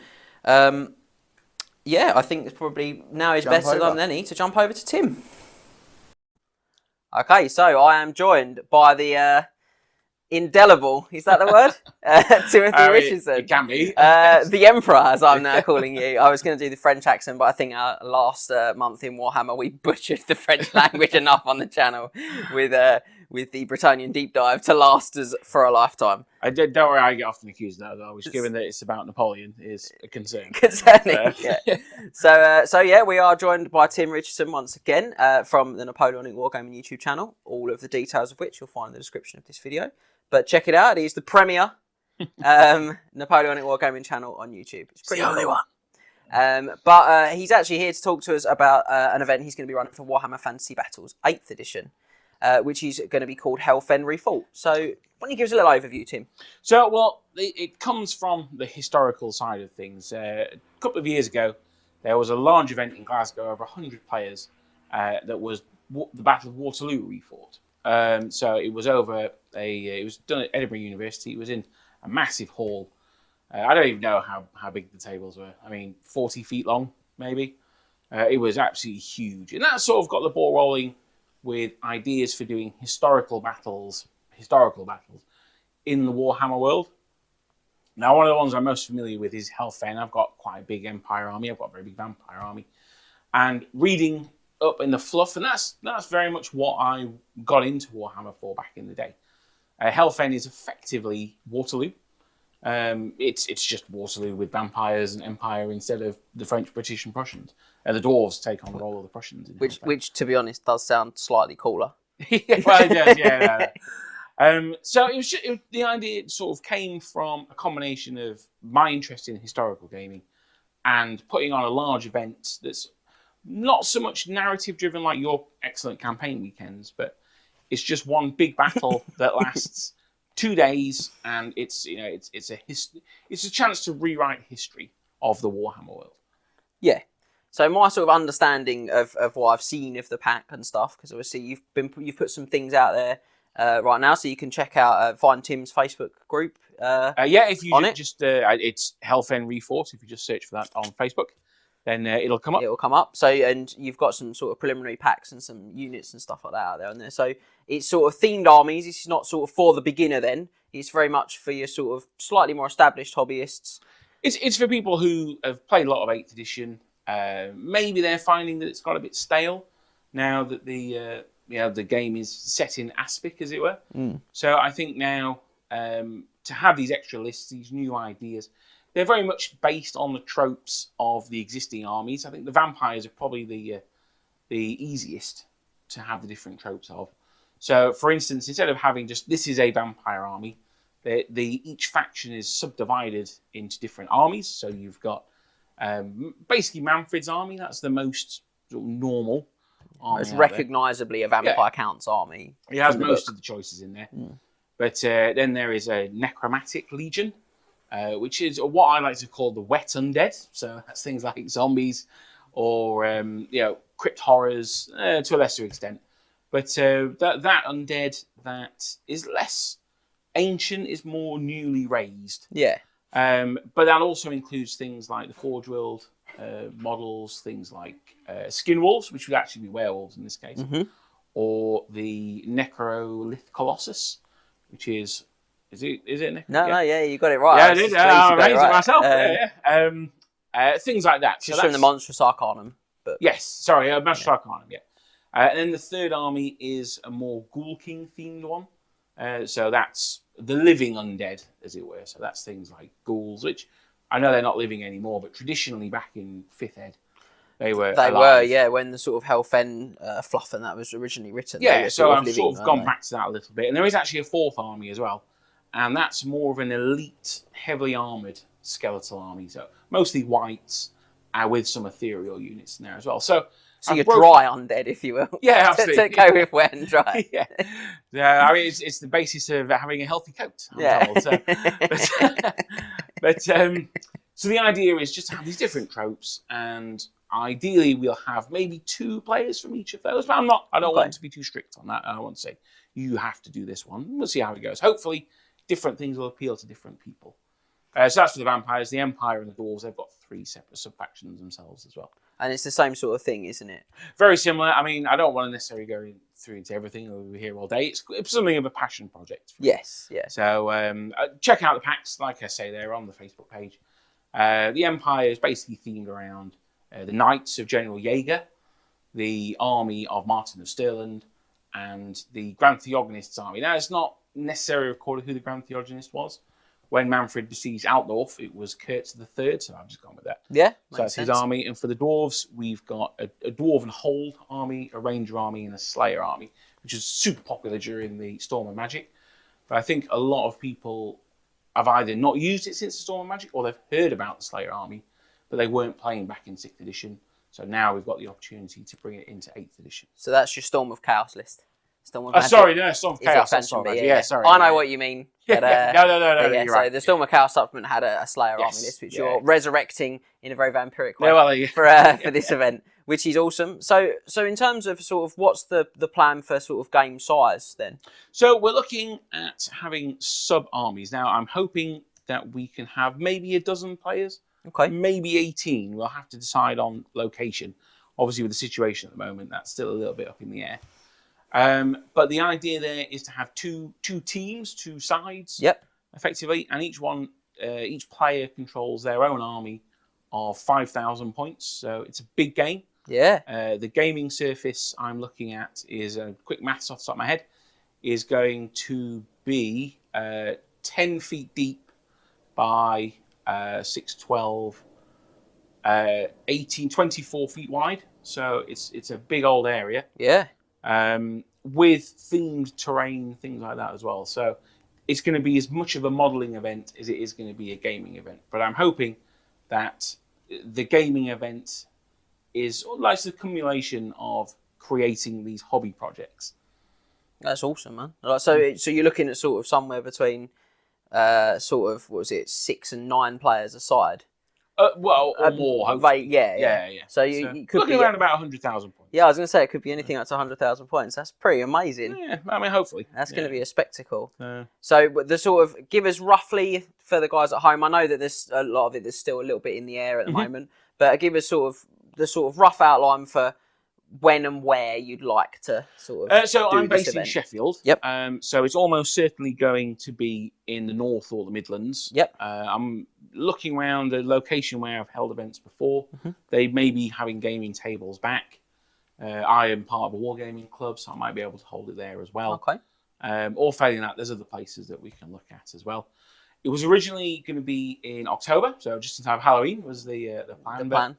Speaker 1: I think it's probably now is better than any to jump over to Tim. Okay, so I am joined by the indelible, is that the word? Timothy Richardson.
Speaker 3: It can be.
Speaker 1: The Emperor, as I'm now calling you. I was going to do the French accent, but I think last month in Warhammer we butchered the French language enough on the channel with the Britannian deep dive to last us for a lifetime.
Speaker 3: Don't worry, I get often accused of that, though, which, given that it's about Napoleon, is a concern.
Speaker 1: Concerning, yeah. So we are joined by Tim Richardson once again from the Napoleonic Wargaming YouTube channel, all of the details of which you'll find in the description of this video. But check it out, he's the Premier Napoleonic Wargaming channel on YouTube. It's pretty
Speaker 3: the only
Speaker 1: cool.
Speaker 3: one.
Speaker 1: But he's actually here to talk to us about an event he's going to be running for Warhammer Fantasy Battles 8th edition, which is going to be called Fenn Refought. So why don't you give us a little overview, Tim?
Speaker 3: So, well, it comes from the historical side of things. A couple of years ago, there was a large event in Glasgow, over 100 players, that was the Battle of Waterloo refought. So it was over it was done at Edinburgh University. It was in a massive hall. I don't even know how big the tables were. I mean, 40 feet long, maybe. It was absolutely huge. And that sort of got the ball rolling with ideas for doing historical battles in the Warhammer world. Now, one of the ones I'm most familiar with is Fenn. I've got quite a big Empire army. I've got a very big Vampire army. And reading up in the fluff, and that's very much what I got into Warhammer for back in the day. Fenn is effectively Waterloo. It's just Waterloo with vampires and Empire instead of the French, British, and Prussians. The dwarves take on the role of the Prussians.
Speaker 1: Which, to be honest, does sound slightly cooler.
Speaker 3: Well, it does, yeah. So the idea sort of came from a combination of my interest in historical gaming and putting on a large event that's not so much narrative driven like your excellent campaign weekends, but it's just one big battle that lasts 2 days, and it's a chance to rewrite history of the Warhammer world.
Speaker 1: Yeah. So my sort of understanding of what I've seen of the pack and stuff, because obviously you've put some things out there right now, so you can check out find Tim's Facebook group.
Speaker 3: If you
Speaker 1: on
Speaker 3: just it's Fenn Refought. If you just search for that on Facebook, then it'll come up.
Speaker 1: It'll come up. So, and you've got some sort of preliminary packs and some units and stuff like that out there on there. So it's sort of themed armies. It's not sort of for the beginner then. It's very much for your sort of slightly more established hobbyists.
Speaker 3: It's for people who have played a lot of 8th edition. Maybe they're finding that it's got a bit stale now that the game is set in aspic, as it were. So I think now to have these extra lists, these new ideas, they're very much based on the tropes of the existing armies. I think the vampires are probably the easiest to have the different tropes of. So, for instance, instead of having just this is a vampire army, each faction is subdivided into different armies. So you've got basically Manfred's army. That's the most sort of normal army.
Speaker 1: It's recognisably a Vampire Count's army.
Speaker 3: He has most of the choices in there. But then there is a Necromantic Legion, which is what I like to call the wet undead. So that's things like zombies or crypt horrors to a lesser extent. But that undead that is less ancient is more newly raised.
Speaker 1: Yeah.
Speaker 3: But that also includes things like the Forge World models, things like skin wolves, which would actually be werewolves in this case, or the Necrolith Colossus, which is it?
Speaker 1: No, you got it right.
Speaker 3: Yeah, I did. I'm amazed at myself. Things like that.
Speaker 1: Just from the Monstrous Arcanum. But...
Speaker 3: Yes, sorry, Monstrous Arcanum, yeah. And then the third army is a more Ghoul King themed one. So that's the living undead, as it were. So that's things like ghouls, which I know they're not living anymore, but traditionally back in 5th Ed, they were alive.
Speaker 1: When the sort of Fenn fluff and that was originally written.
Speaker 3: Yeah, so I've sort of gone back to that a little bit. And there is actually a 4th army as well. And that's more of an elite, heavily armoured skeletal army. So mostly whites, with some ethereal units in there as well. So
Speaker 1: you're dry undead, if you will.
Speaker 3: Yeah, absolutely.
Speaker 1: To go with wet and dry.
Speaker 3: Yeah. I mean, it's the basis of having a healthy coat. I'm told, so the idea is just to have these different tropes, and ideally we'll have maybe 2 players from each of those. But I don't want to be too strict on that. I want to say you have to do this one. We'll see how it goes. Hopefully, different things will appeal to different people. So that's for the vampires. The Empire and the dwarves, they've got 3 separate sub-factions themselves as well.
Speaker 1: And it's the same sort of thing, isn't it?
Speaker 3: Very similar. I mean, I don't want to necessarily go through into everything. We'll be here all day. It's something of a passion project.
Speaker 1: Yes, yeah.
Speaker 3: So check out the packs. Like I say, they're on the Facebook page. The Empire is basically themed around the Knights of General Jaeger, the army of Martin of Stirland, and the Grand Theogonist's army. Now, it's not necessarily recorded who the Grand Theogonist was. When Manfred besieged Altdorf, it was Kurt III, so I've just gone with that.
Speaker 1: Yeah,
Speaker 3: so that's his army. And for the dwarves, we've got a Dwarven Hold army, a Ranger army, and a Slayer army, which is super popular during the Storm of Magic. But I think a lot of people have either not used it since the Storm of Magic, or they've heard about the Slayer army, but they weren't playing back in 6th edition. So now we've got the opportunity to bring it into 8th edition.
Speaker 1: So that's your Storm of Chaos list. Storm of
Speaker 3: Magic. Sorry, no, Storm of Chaos.
Speaker 1: Sorry. I know what you mean.
Speaker 3: But, no,
Speaker 1: yeah,
Speaker 3: you're
Speaker 1: so
Speaker 3: right.
Speaker 1: the Storm of Chaos supplement had a Slayer army list, which you're resurrecting in a very vampiric way for this event, which is awesome. So in terms of sort of what's the plan for sort of game size then?
Speaker 3: So we're looking at having sub-armies. Now, I'm hoping that we can have maybe a dozen players.
Speaker 1: Okay.
Speaker 3: Maybe 18. We'll have to decide on location. Obviously, with the situation at the moment, that's still a little bit up in the air. But the idea there is to have two teams, two sides, effectively, and each player controls their own army of 5,000 points. So it's a big game.
Speaker 1: Yeah.
Speaker 3: The gaming surface I'm looking at is, quick maths off the top of my head, is going to be 10 feet deep by 6, 12, 18, 24 feet wide. So it's a big old area.
Speaker 1: Yeah.
Speaker 3: With themed terrain, things like that as well. So it's going to be as much of a modelling event as it is going to be a gaming event. But I'm hoping that the gaming event is like the accumulation of creating these hobby projects.
Speaker 1: That's awesome, man. So you're looking at sort of somewhere between sort of, what was it, 6 and 9 players a side?
Speaker 3: Or more, hopefully.
Speaker 1: Yeah. So you could
Speaker 3: looking around about 100,000 points.
Speaker 1: Yeah, I was going to say it could be anything up to 100,000 points. That's pretty amazing.
Speaker 3: Yeah, I mean, hopefully.
Speaker 1: That's going to be a spectacle. So the sort of, give us roughly, for the guys at home, I know that there's a lot of it that's still a little bit in the air at the moment, but give us sort of the sort of rough outline for when and where you'd like to sort of
Speaker 3: So
Speaker 1: do
Speaker 3: I'm based
Speaker 1: this
Speaker 3: in
Speaker 1: event.
Speaker 3: Sheffield.
Speaker 1: Yep.
Speaker 3: So it's almost certainly going to be in the north or the Midlands.
Speaker 1: Yep.
Speaker 3: I'm looking around the location where I've held events before. They may be having gaming tables back. I am part of a wargaming club, so I might be able to hold it there as well.
Speaker 1: Okay.
Speaker 3: Or failing that, there's other places that we can look at as well. It was originally going to be in October, so just in time for Halloween was the plan. But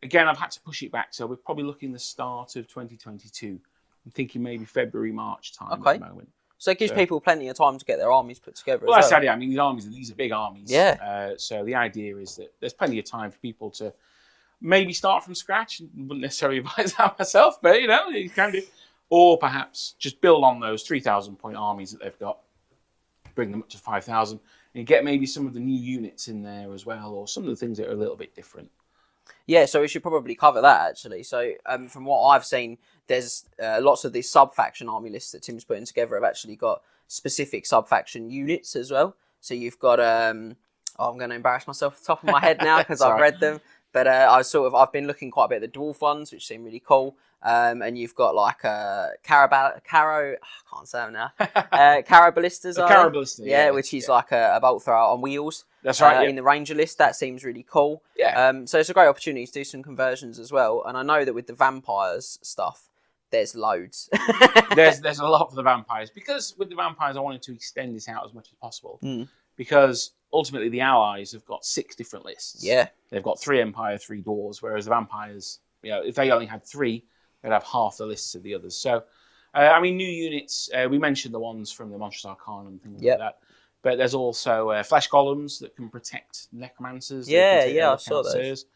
Speaker 3: again, I've had to push it back, so we're probably looking the start of 2022. I'm thinking maybe February, March time at the moment.
Speaker 1: So it gives people plenty of time to get their armies put together.
Speaker 3: Well, I said, I mean, these are big armies.
Speaker 1: Yeah.
Speaker 3: So the idea is that there's plenty of time for people to maybe start from scratch. Wouldn't necessarily advise that myself, but you can do. Or perhaps just build on those 3,000 point armies that they've got, bring them up to 5,000, and get maybe some of the new units in there as well, or some of the things that are a little bit different.
Speaker 1: Yeah, so we should probably cover that actually. So from what I've seen, there's lots of these sub-faction army lists that Tim's putting together have actually got specific sub-faction units as well. So you've got, I'm going to embarrass myself off the top of my head now because I've read them. But I've been looking quite a bit at the dwarf ones, which seem really cool. And you've got like Caraballistas.
Speaker 3: Caraballistas,
Speaker 1: which is like a bolt thrower on wheels.
Speaker 3: That's right.
Speaker 1: In the Ranger list, that seems really cool.
Speaker 3: Yeah.
Speaker 1: So it's a great opportunity to do some conversions as well. And I know that with the vampires stuff, there's loads.
Speaker 3: there's a lot for the vampires, because with the vampires, I wanted to extend this out as much as possible. Because ultimately, the allies have got 6 different lists.
Speaker 1: Yeah.
Speaker 3: They've got 3 Empire, 3 Dwarves, whereas the vampires, if they only had 3, they'd have half the lists of the others. So, I mean, new units, we mentioned the ones from the Monstrous Arcana and things like that. But there's also flesh golems that can protect necromancers.
Speaker 1: I saw those.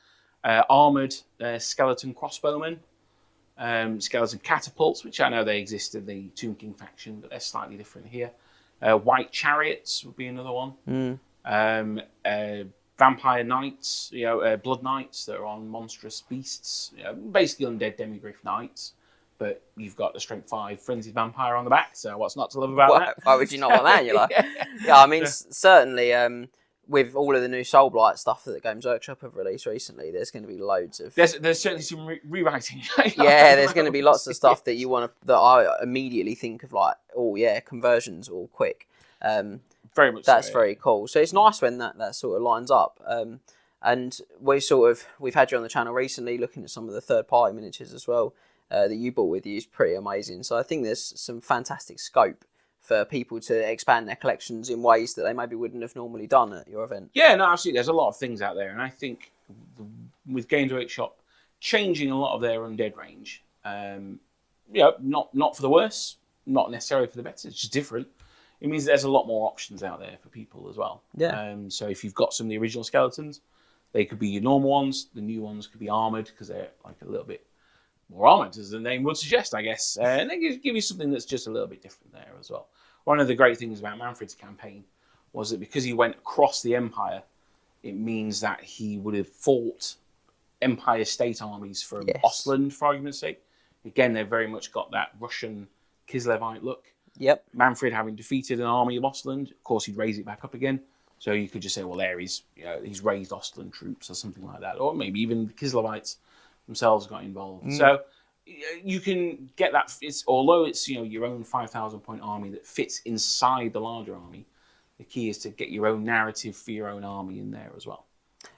Speaker 3: Armoured skeleton crossbowmen. Skeleton catapults, which I know they exist in the Tomb King faction, but they're slightly different here. White chariots would be another one. Vampire knights, blood knights that are on monstrous beasts, basically undead demigryph knights, but you've got the strength 5 frenzied vampire on the back, so what's not to love about that?
Speaker 1: Why would you not want that? You're like, I mean, certainly with all of the new Soulblight stuff that the Games Workshop have released recently, there's going to be loads of.
Speaker 3: There's certainly some rewriting.
Speaker 1: There's going to be lots of stuff that you want to, that I immediately think of like, conversions all quick.
Speaker 3: Very much.
Speaker 1: That's very cool. So it's nice when that sort of lines up. And we've had you on the channel recently looking at some of the third-party miniatures as well that you brought with you. Is pretty amazing. So I think there's some fantastic scope for people to expand their collections in ways that they maybe wouldn't have normally done at your event.
Speaker 3: Yeah, no, absolutely. There's a lot of things out there, and I think with Games Workshop changing a lot of their undead range, not for the worse, not necessarily for the better. It's just different. it means there's a lot more options out there for people as well.
Speaker 1: Yeah.
Speaker 3: So if you've got some of the original skeletons, they could be your normal ones. The new ones could be armored because they're like a little bit more armored, as the name would suggest, I guess. And they give you something that's just a little bit different there as well. One of the great things about Manfred's campaign was that because he went across the Empire, it means that he would have fought Empire state armies from Ostland, for argument's sake. Again, they've very much got that Russian Kislevite look.
Speaker 1: Yep.
Speaker 3: Manfred, having defeated an army of Ostland, of course, he'd raise it back up again. So you could just say, well, there he's raised Ostland troops or something like that. Or maybe even the Kislevites themselves got involved. So you can get that. Although it's your own 5,000 point army that fits inside the larger army, the key is to get your own narrative for your own army in there as well.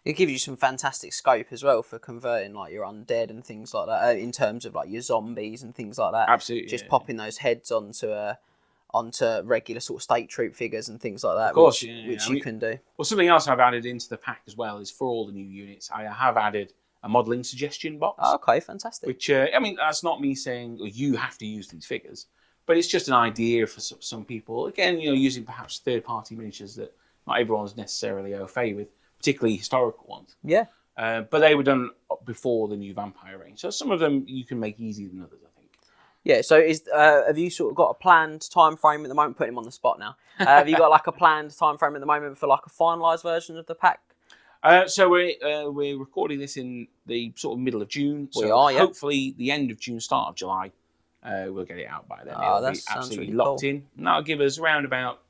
Speaker 1: It gives you some fantastic scope as well for converting like your undead and things like that in terms of like your zombies and things like that.
Speaker 3: Absolutely.
Speaker 1: Just popping those heads onto regular sort of state troop figures and things like that.
Speaker 3: Of course,
Speaker 1: which you can do.
Speaker 3: Well, something else I've added into the pack as well is for all the new units, I have added a modelling suggestion box.
Speaker 1: Oh, okay, fantastic.
Speaker 3: Which, that's not me saying you have to use these figures, but it's just an idea for some people. Again, using perhaps third-party miniatures that not everyone's necessarily au fait with, particularly historical ones.
Speaker 1: Yeah.
Speaker 3: But they were done before the new Vampire range. So some of them you can make easier than others, I think.
Speaker 1: Yeah, so have you sort of got a planned time frame at the moment? Putting him on the spot now. Have you got like a planned time frame at the moment for like a finalised version of the pack?
Speaker 3: So we're recording this in the sort of middle of June. So
Speaker 1: we are, yeah.
Speaker 3: Hopefully the end of June, start of July, we'll get it out by then.
Speaker 1: Oh,
Speaker 3: It'll
Speaker 1: that
Speaker 3: be
Speaker 1: sounds
Speaker 3: absolutely
Speaker 1: really
Speaker 3: locked
Speaker 1: cool.
Speaker 3: in. And that'll give us around about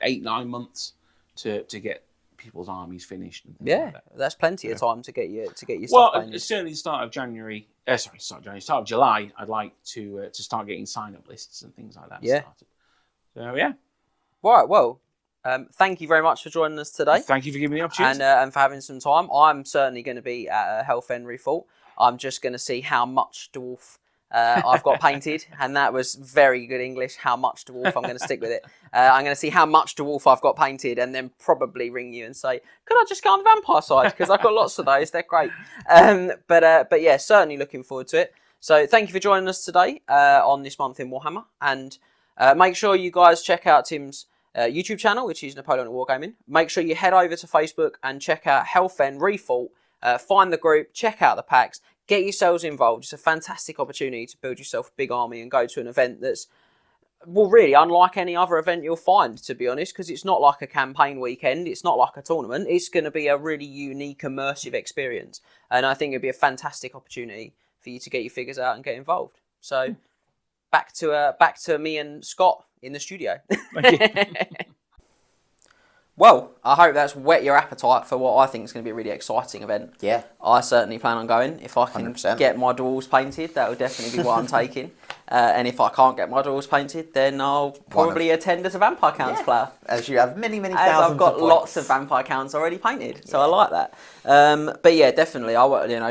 Speaker 3: 8-9 months to get people's armies finished. And
Speaker 1: Yeah,
Speaker 3: like that.
Speaker 1: that's plenty of time to get your stuff
Speaker 3: Well,
Speaker 1: painted.
Speaker 3: certainly the start of January. Start of July. I'd like to start getting sign-up lists and things like that.
Speaker 1: Yeah.
Speaker 3: Started. So yeah.
Speaker 1: Right. Well, thank you very much for joining us today.
Speaker 3: Thank you for giving me the opportunity.
Speaker 1: And for having some time. I'm certainly going to be at Fenn Refort. I'm just going to see how much dwarf I've got painted, and that was very good English. How much dwarf? I'm going to stick with it. I'm going to see how much dwarf I've got painted, and then probably ring you and say, "Could I just go on the vampire side? Because I've got lots of those. They're great." But yeah, certainly looking forward to it. So thank you for joining us today on this month in Warhammer, and make sure you guys check out Tim's YouTube channel, which is Napoleonic Wargaming. Make sure you head over to Facebook and check out Fenn Refort. Find the group, check out the packs, get yourselves involved. It's a fantastic opportunity to build yourself a big army and go to an event that's, well, really unlike any other event you'll find, to be honest, because it's not like a campaign weekend. It's not like a tournament. It's going to be a really unique, immersive experience. And I think it'd be a fantastic opportunity for you to get your figures out and get involved. So back to me and Scott in the studio.
Speaker 3: Thank you.
Speaker 1: Well, I hope that's whet your appetite for what I think is going to be a really exciting event.
Speaker 2: Yeah.
Speaker 1: I certainly plan on going. If I can
Speaker 2: 100%.
Speaker 1: get my dwarves painted, that will definitely be what I'm taking. And if I can't get my dwarves painted, then I'll probably attend as a Vampire Counts player.
Speaker 2: As you have many
Speaker 1: As
Speaker 2: thousands
Speaker 1: I've got
Speaker 2: of
Speaker 1: lots
Speaker 2: points.
Speaker 1: of Vampire Counts already painted, so I like that. But yeah, definitely.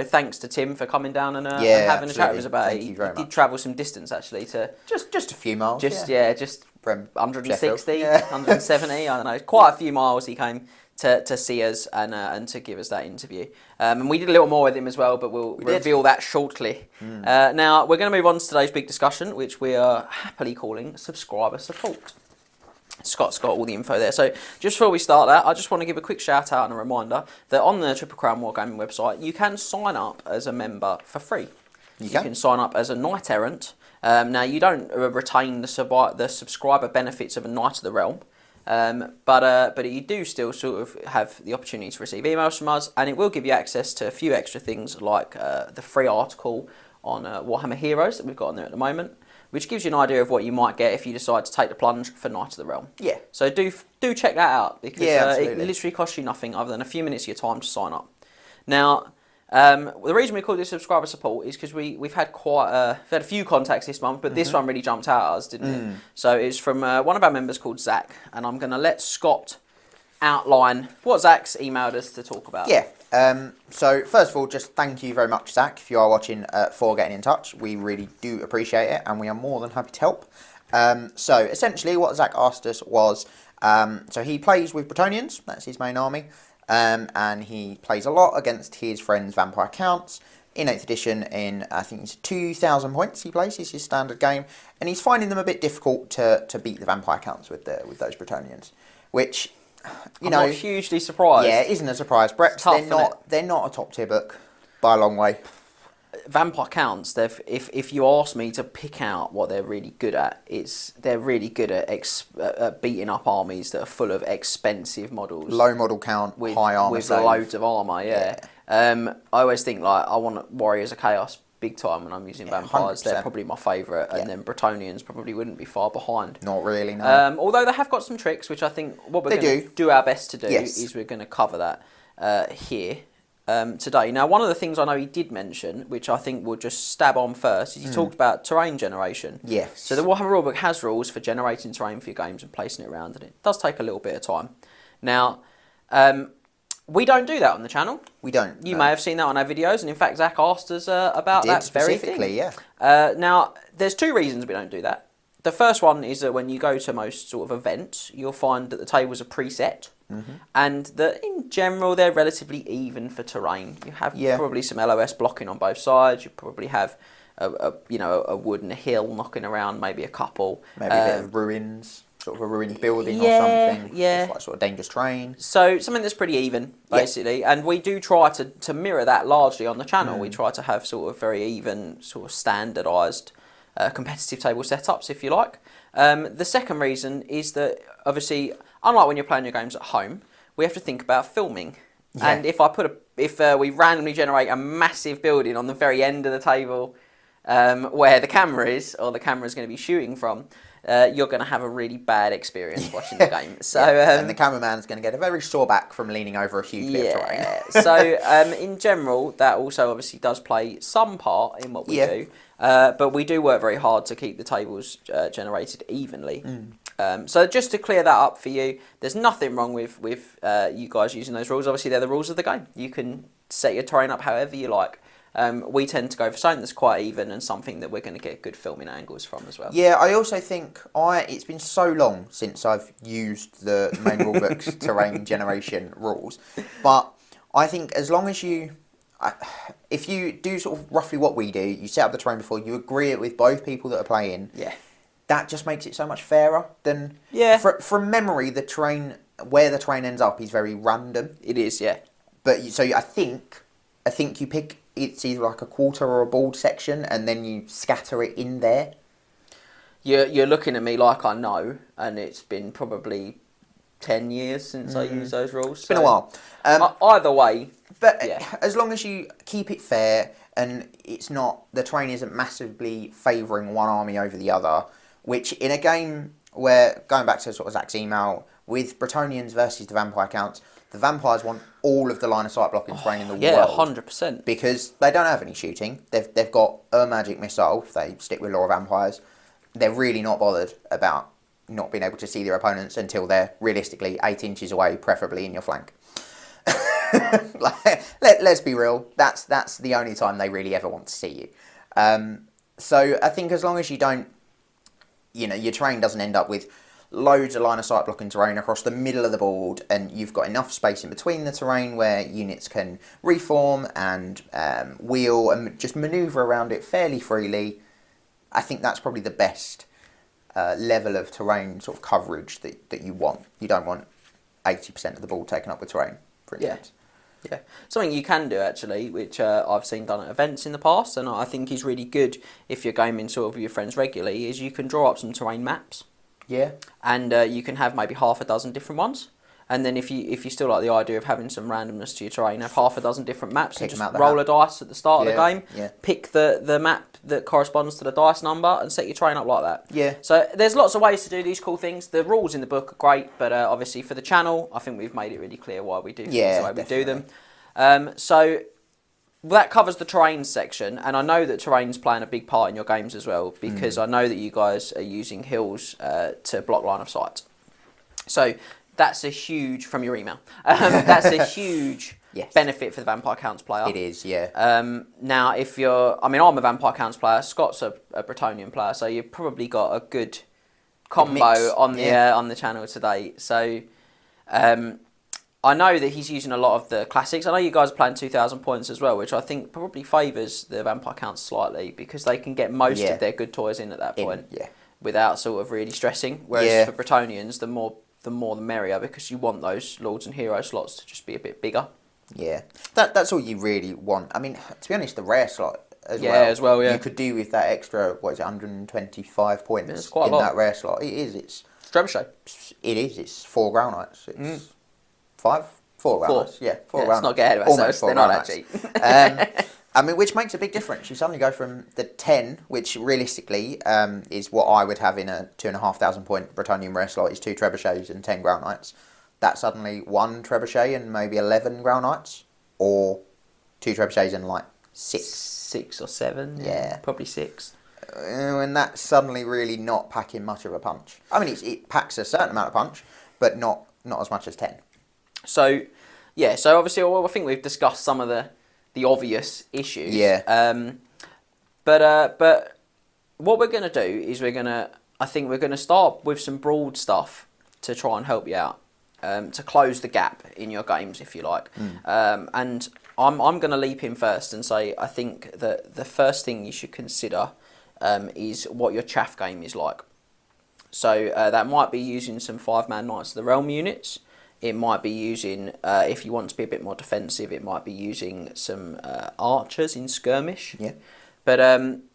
Speaker 1: Thanks to Tim for coming down and having a chat with us about
Speaker 2: Thank
Speaker 1: it.
Speaker 2: you very
Speaker 1: He did
Speaker 2: much.
Speaker 1: travel some distance actually to
Speaker 2: Just a few miles.
Speaker 1: just
Speaker 2: From
Speaker 1: 160,
Speaker 2: Sheffield.
Speaker 1: 170, I don't know. Quite a few miles he came to see us and to give us that interview. And we did a little more with him as well, but we'll reveal that shortly. Now, we're going to move on to today's big discussion, which we are happily calling subscriber support. Scott's got all the info there. So just before we start that, I just want to give a quick shout out and a reminder that on the Triple Crown Wargaming website, you can sign up as a member for free. You can sign up as a knight errant. Now, you don't retain the subscriber benefits of a Knight of the Realm, but you do still sort of have the opportunity to receive emails from us, and it will give you access to a few extra things like the free article on Warhammer Heroes that we've got on there at the moment, which gives you an idea of what you might get if you decide to take the plunge for Knight of the Realm.
Speaker 2: Yeah.
Speaker 1: So do check that out, because it
Speaker 2: absolutely.
Speaker 1: literally costs you nothing other than a few minutes of your time to sign up. Now, the reason we call this subscriber support is because we've had a few contacts this month, but this one really jumped out at us, didn't it? So it's from one of our members called Zach, and I'm going to let Scott outline what Zach's emailed us to talk about.
Speaker 2: Yeah. So first of all, just thank you very much, Zach, if you are watching, for getting in touch. We really do appreciate it, and we are more than happy to help. So essentially, what Zach asked us was, so he plays with Bretonnians. That's his main army. And he plays a lot against his friends Vampire Counts. in 8th edition in, I think it's 2,000 points he plays, is his standard game, and he's finding them a bit difficult to beat the vampire counts with those Bretonnians, which,
Speaker 1: I'm not hugely surprised.
Speaker 2: Yeah, it isn't a surprise. Brett's, they're not a top tier book by a long way.
Speaker 1: Vampire counts. If you ask me to pick out what they're really good at, they're really good at beating up armies that are full of expensive models,
Speaker 2: low model count, high armor,
Speaker 1: with loads of armor. Yeah. I always think like I want Warriors of Chaos big time when I'm using vampires. 100%. They're probably my favourite, and then Bretonians probably wouldn't be far behind.
Speaker 2: Not really, no.
Speaker 1: Although they have got some tricks, which I think what we're going to do our best to do is we're going to cover that here. Today. Now, one of the things I know he did mention, which I think we'll just stab on first, is he talked about terrain generation.
Speaker 2: Yes.
Speaker 1: So the Warhammer rulebook has rules for generating terrain for your games and placing it around, and it does take a little bit of time. Now, we don't do that on the channel.
Speaker 2: We don't.
Speaker 1: You may have seen that on our videos, and in fact, Zach asked us about that very thing.
Speaker 2: Specifically, yeah.
Speaker 1: Now, there's two reasons we don't do that. The first one is that when you go to most sort of events, you'll find that the tables are preset. Mm-hmm. And that in general they're relatively even for terrain. You have probably some LOS blocking on both sides. You probably have a wood and a hill knocking around, maybe a couple.
Speaker 2: Maybe a bit of ruins, sort of a ruined building or something.
Speaker 1: Yeah.
Speaker 2: Like sort of dangerous terrain.
Speaker 1: So something that's pretty even, basically. Yeah. And we do try to mirror that largely on the channel. We try to have sort of very even, sort of standardised competitive table setups, if you like. The second reason is that obviously, unlike when you're playing your games at home, we have to think about filming. Yeah. And if we randomly generate a massive building on the very end of the table where the camera is, or the camera is going to be shooting from, you're going to have a really bad experience watching the game. So,
Speaker 2: and the cameraman's going to get a very sore back from leaning over a huge bit of terrain.
Speaker 1: So in general, that also obviously does play some part in what we do. But we do work very hard to keep the tables generated evenly. So just to clear that up for you, there's nothing wrong with you guys using those rules. Obviously, they're the rules of the game. You can set your terrain up however you like. We tend to go for something that's quite even and something that we're going to get good filming angles from as well.
Speaker 2: Yeah, I also think it's been so long since I've used the main rulebook's terrain generation rules, but I think as long as if you do sort of roughly what we do, you set up the terrain before, you agree it with both people that are playing. Yeah. That just makes it so much fairer than... Yeah. From memory, where the terrain ends up is very random.
Speaker 1: It is, yeah.
Speaker 2: But I think you pick, it's either like a quarter or a bald section, and then you scatter it in there.
Speaker 1: You're looking at me like I know, and it's been probably 10 years since I used those rules.
Speaker 2: It's been a while.
Speaker 1: Either way.
Speaker 2: But as long as you keep it fair, and the terrain isn't massively favouring one army over the other, which in a game where, going back to sort of Zach's email, with Bretonians versus the vampire counts, the vampires want all of the line of sight blocking terrain in the world.
Speaker 1: Yeah, 100%.
Speaker 2: Because they don't have any shooting. They've got a magic missile, if they stick with Law of Vampires. They're really not bothered about not being able to see their opponents until they're realistically 8 inches away, preferably in your flank. Let's be real. That's the only time they really ever want to see you. So I think as long as you don't, your terrain doesn't end up with loads of line of sight blocking terrain across the middle of the board, and you've got enough space in between the terrain where units can reform and wheel and just manoeuvre around it fairly freely, I think that's probably the best level of terrain sort of coverage that you want. You don't want 80% of the board taken up with terrain, for instance.
Speaker 1: Yeah, something you can do actually, which I've seen done at events in the past, and I think is really good if you're gaming sort of with your friends regularly, is you can draw up some terrain maps.
Speaker 2: Yeah. And
Speaker 1: you can have maybe half a dozen different ones. And then if you still like the idea of having some randomness to your terrain, have half a dozen different maps and just roll a dice at the start of the game. Pick the map that corresponds to the dice number and set your terrain up like that. Yeah. So there's lots of ways to do these cool things. The rules in the book are great, but obviously for the channel, I think we've made it really clear why we do things the way we do them. So that covers the terrain section, and I know that terrain's playing a big part in your games as well, because I know that you guys are using hills to block line of sight. So that's a huge, from your email, that's a huge benefit for the Vampire Counts player.
Speaker 2: It is, yeah.
Speaker 1: Now, if I'm a Vampire Counts player, Scott's a Bretonian player, so you've probably got a good combo on the channel today. So I know that he's using a lot of the classics. I know you guys are playing 2,000 points as well, which I think probably favours the Vampire Counts slightly because they can get most of their good toys in at that point without sort of really stressing. Whereas for Bretonians, the more the merrier because you want those Lords and Hero slots to just be a bit bigger.
Speaker 2: Yeah, that's all you really want. I mean, to be honest, the rare slot as well. You could do with that extra, 125 points in that rare slot. It is. It's
Speaker 1: Trebuchet.
Speaker 2: It is. It's 4 Ground Knights. It's 4 Ground Knights. Yeah, 4 Ground Knights. Let's
Speaker 1: not get ahead of ourselves. They're not that cheap.
Speaker 2: I mean, which makes a big difference. You suddenly go from the 10, which realistically is what I would have in a 2,500 point Bretonian rare slot, is 2 Trebuchets and 10 Ground Knights. That's suddenly 1 Trebuchet and maybe 11 Ground Knights, or 2 Trebuchets and 6
Speaker 1: or 7.
Speaker 2: Yeah,
Speaker 1: probably 6.
Speaker 2: And that's suddenly really not packing much of a punch. I mean, it packs a certain amount of punch, but not as much as 10.
Speaker 1: So obviously, I think we've discussed some of the obvious issues.
Speaker 2: Yeah.
Speaker 1: But what we're going to do is we're going to start with some broad stuff to try and help you out, to close the gap in your games, if you like. And I'm going to leap in first and say I think that the first thing you should consider is what your chaff game is like. So that might be using some 5-man Knights of the Realm units. It might be using, if you want to be a bit more defensive, it might be using some archers in skirmish.
Speaker 2: Yeah.
Speaker 1: But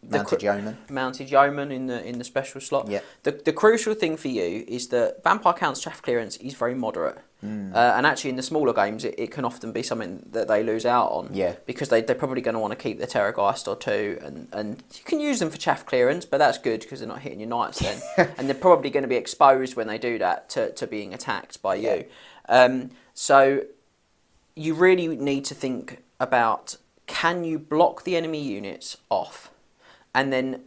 Speaker 2: Mounted Yeoman
Speaker 1: in the special slot.
Speaker 2: Yeah.
Speaker 1: The crucial thing for you is that Vampire Count's chaff clearance is very moderate. And actually in the smaller games it can often be something that they lose out on.
Speaker 2: Yeah.
Speaker 1: Because they're probably going to want to keep their Terrorgeist or 2 and you can use them for chaff clearance, but that's good because they're not hitting your knights then. And they're probably going to be exposed when they do that to being attacked by you. So you really need to think about, can you block the enemy units off? And then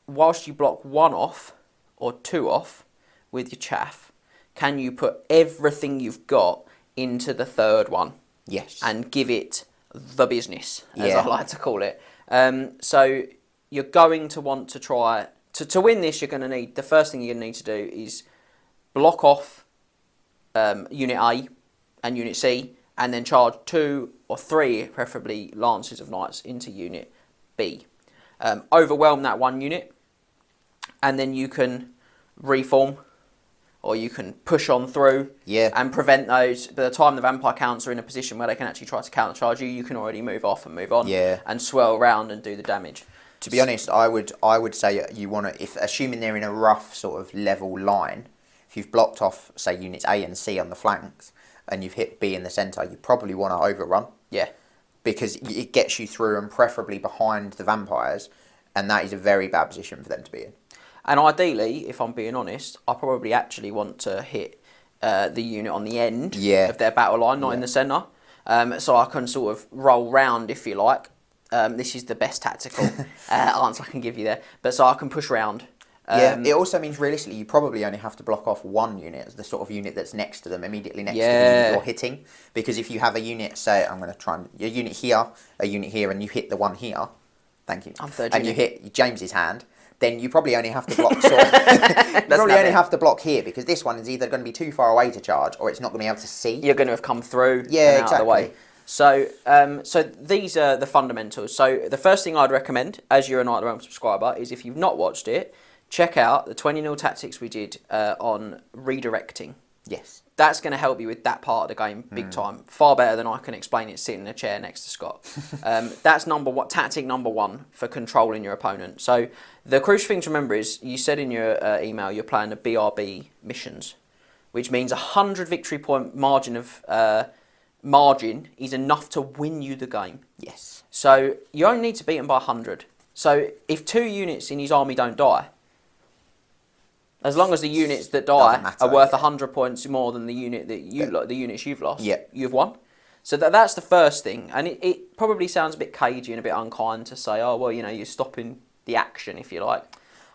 Speaker 1: whilst you block 1 off or 2 off with your chaff, can you put everything you've got into the 3rd one?
Speaker 2: Yes.
Speaker 1: And give it the business, as I like to call it. So you're going to want to try, to win this, you're going to need, the first thing you're going to need to do is block off Unit A and Unit C, and then charge 2 or 3, preferably Lances of Knights, into Unit B. Overwhelm that 1 unit, and then you can reform, or you can push on through and prevent those. By the time the Vampire Counts are in a position where they can actually try to countercharge you, you can already move off and move on and swirl around and do the damage.
Speaker 2: To be honest, I would say you want to, if assuming they're in a rough sort of level line, if you've blocked off, say, units A and C on the flanks, and you've hit B in the centre, you probably want to overrun.
Speaker 1: Yeah.
Speaker 2: Because it gets you through and preferably behind the vampires, and that is a very bad position for them to be in.
Speaker 1: And ideally, if I'm being honest, I probably actually want to hit the unit on the end of their battle line, not in the centre. So I can sort of roll round, if you like. This is the best tactical answer I can give you there. But so I can push round.
Speaker 2: It also means realistically you probably only have to block off 1 unit, the sort of unit that's next to them, immediately next to the unit you're hitting. Because if you have a unit, say, I'm going to try and, a unit here, and you hit the one here, thank you,
Speaker 1: I'm third
Speaker 2: and
Speaker 1: unit.
Speaker 2: You hit James's hand, then you probably only have to block have to block here, because this one is either going to be too far away to charge, or it's not going to be able to see.
Speaker 1: You're going to have come through and out of the way. So, so these are the fundamentals. So the first thing I'd recommend, as you're a Knight of the Realm subscriber, is if you've not watched it, check out the 20-0 tactics we did on redirecting.
Speaker 2: Yes.
Speaker 1: That's going to help you with that part of the game big time. Far better than I can explain it sitting in a chair next to Scott. That's tactic number 1 for controlling your opponent. So the crucial thing to remember is, you said in your email you're playing the BRB missions, which means 100 victory point margin of margin is enough to win you the game.
Speaker 2: Yes.
Speaker 1: So you only need to beat them by 100. So if 2 units in his army don't die, as long as the units that die are worth 100 points more than the unit that the units you've lost, you've won. So that's the first thing. And it probably sounds a bit cagey and a bit unkind to say, oh, well, you're stopping the action, if you like.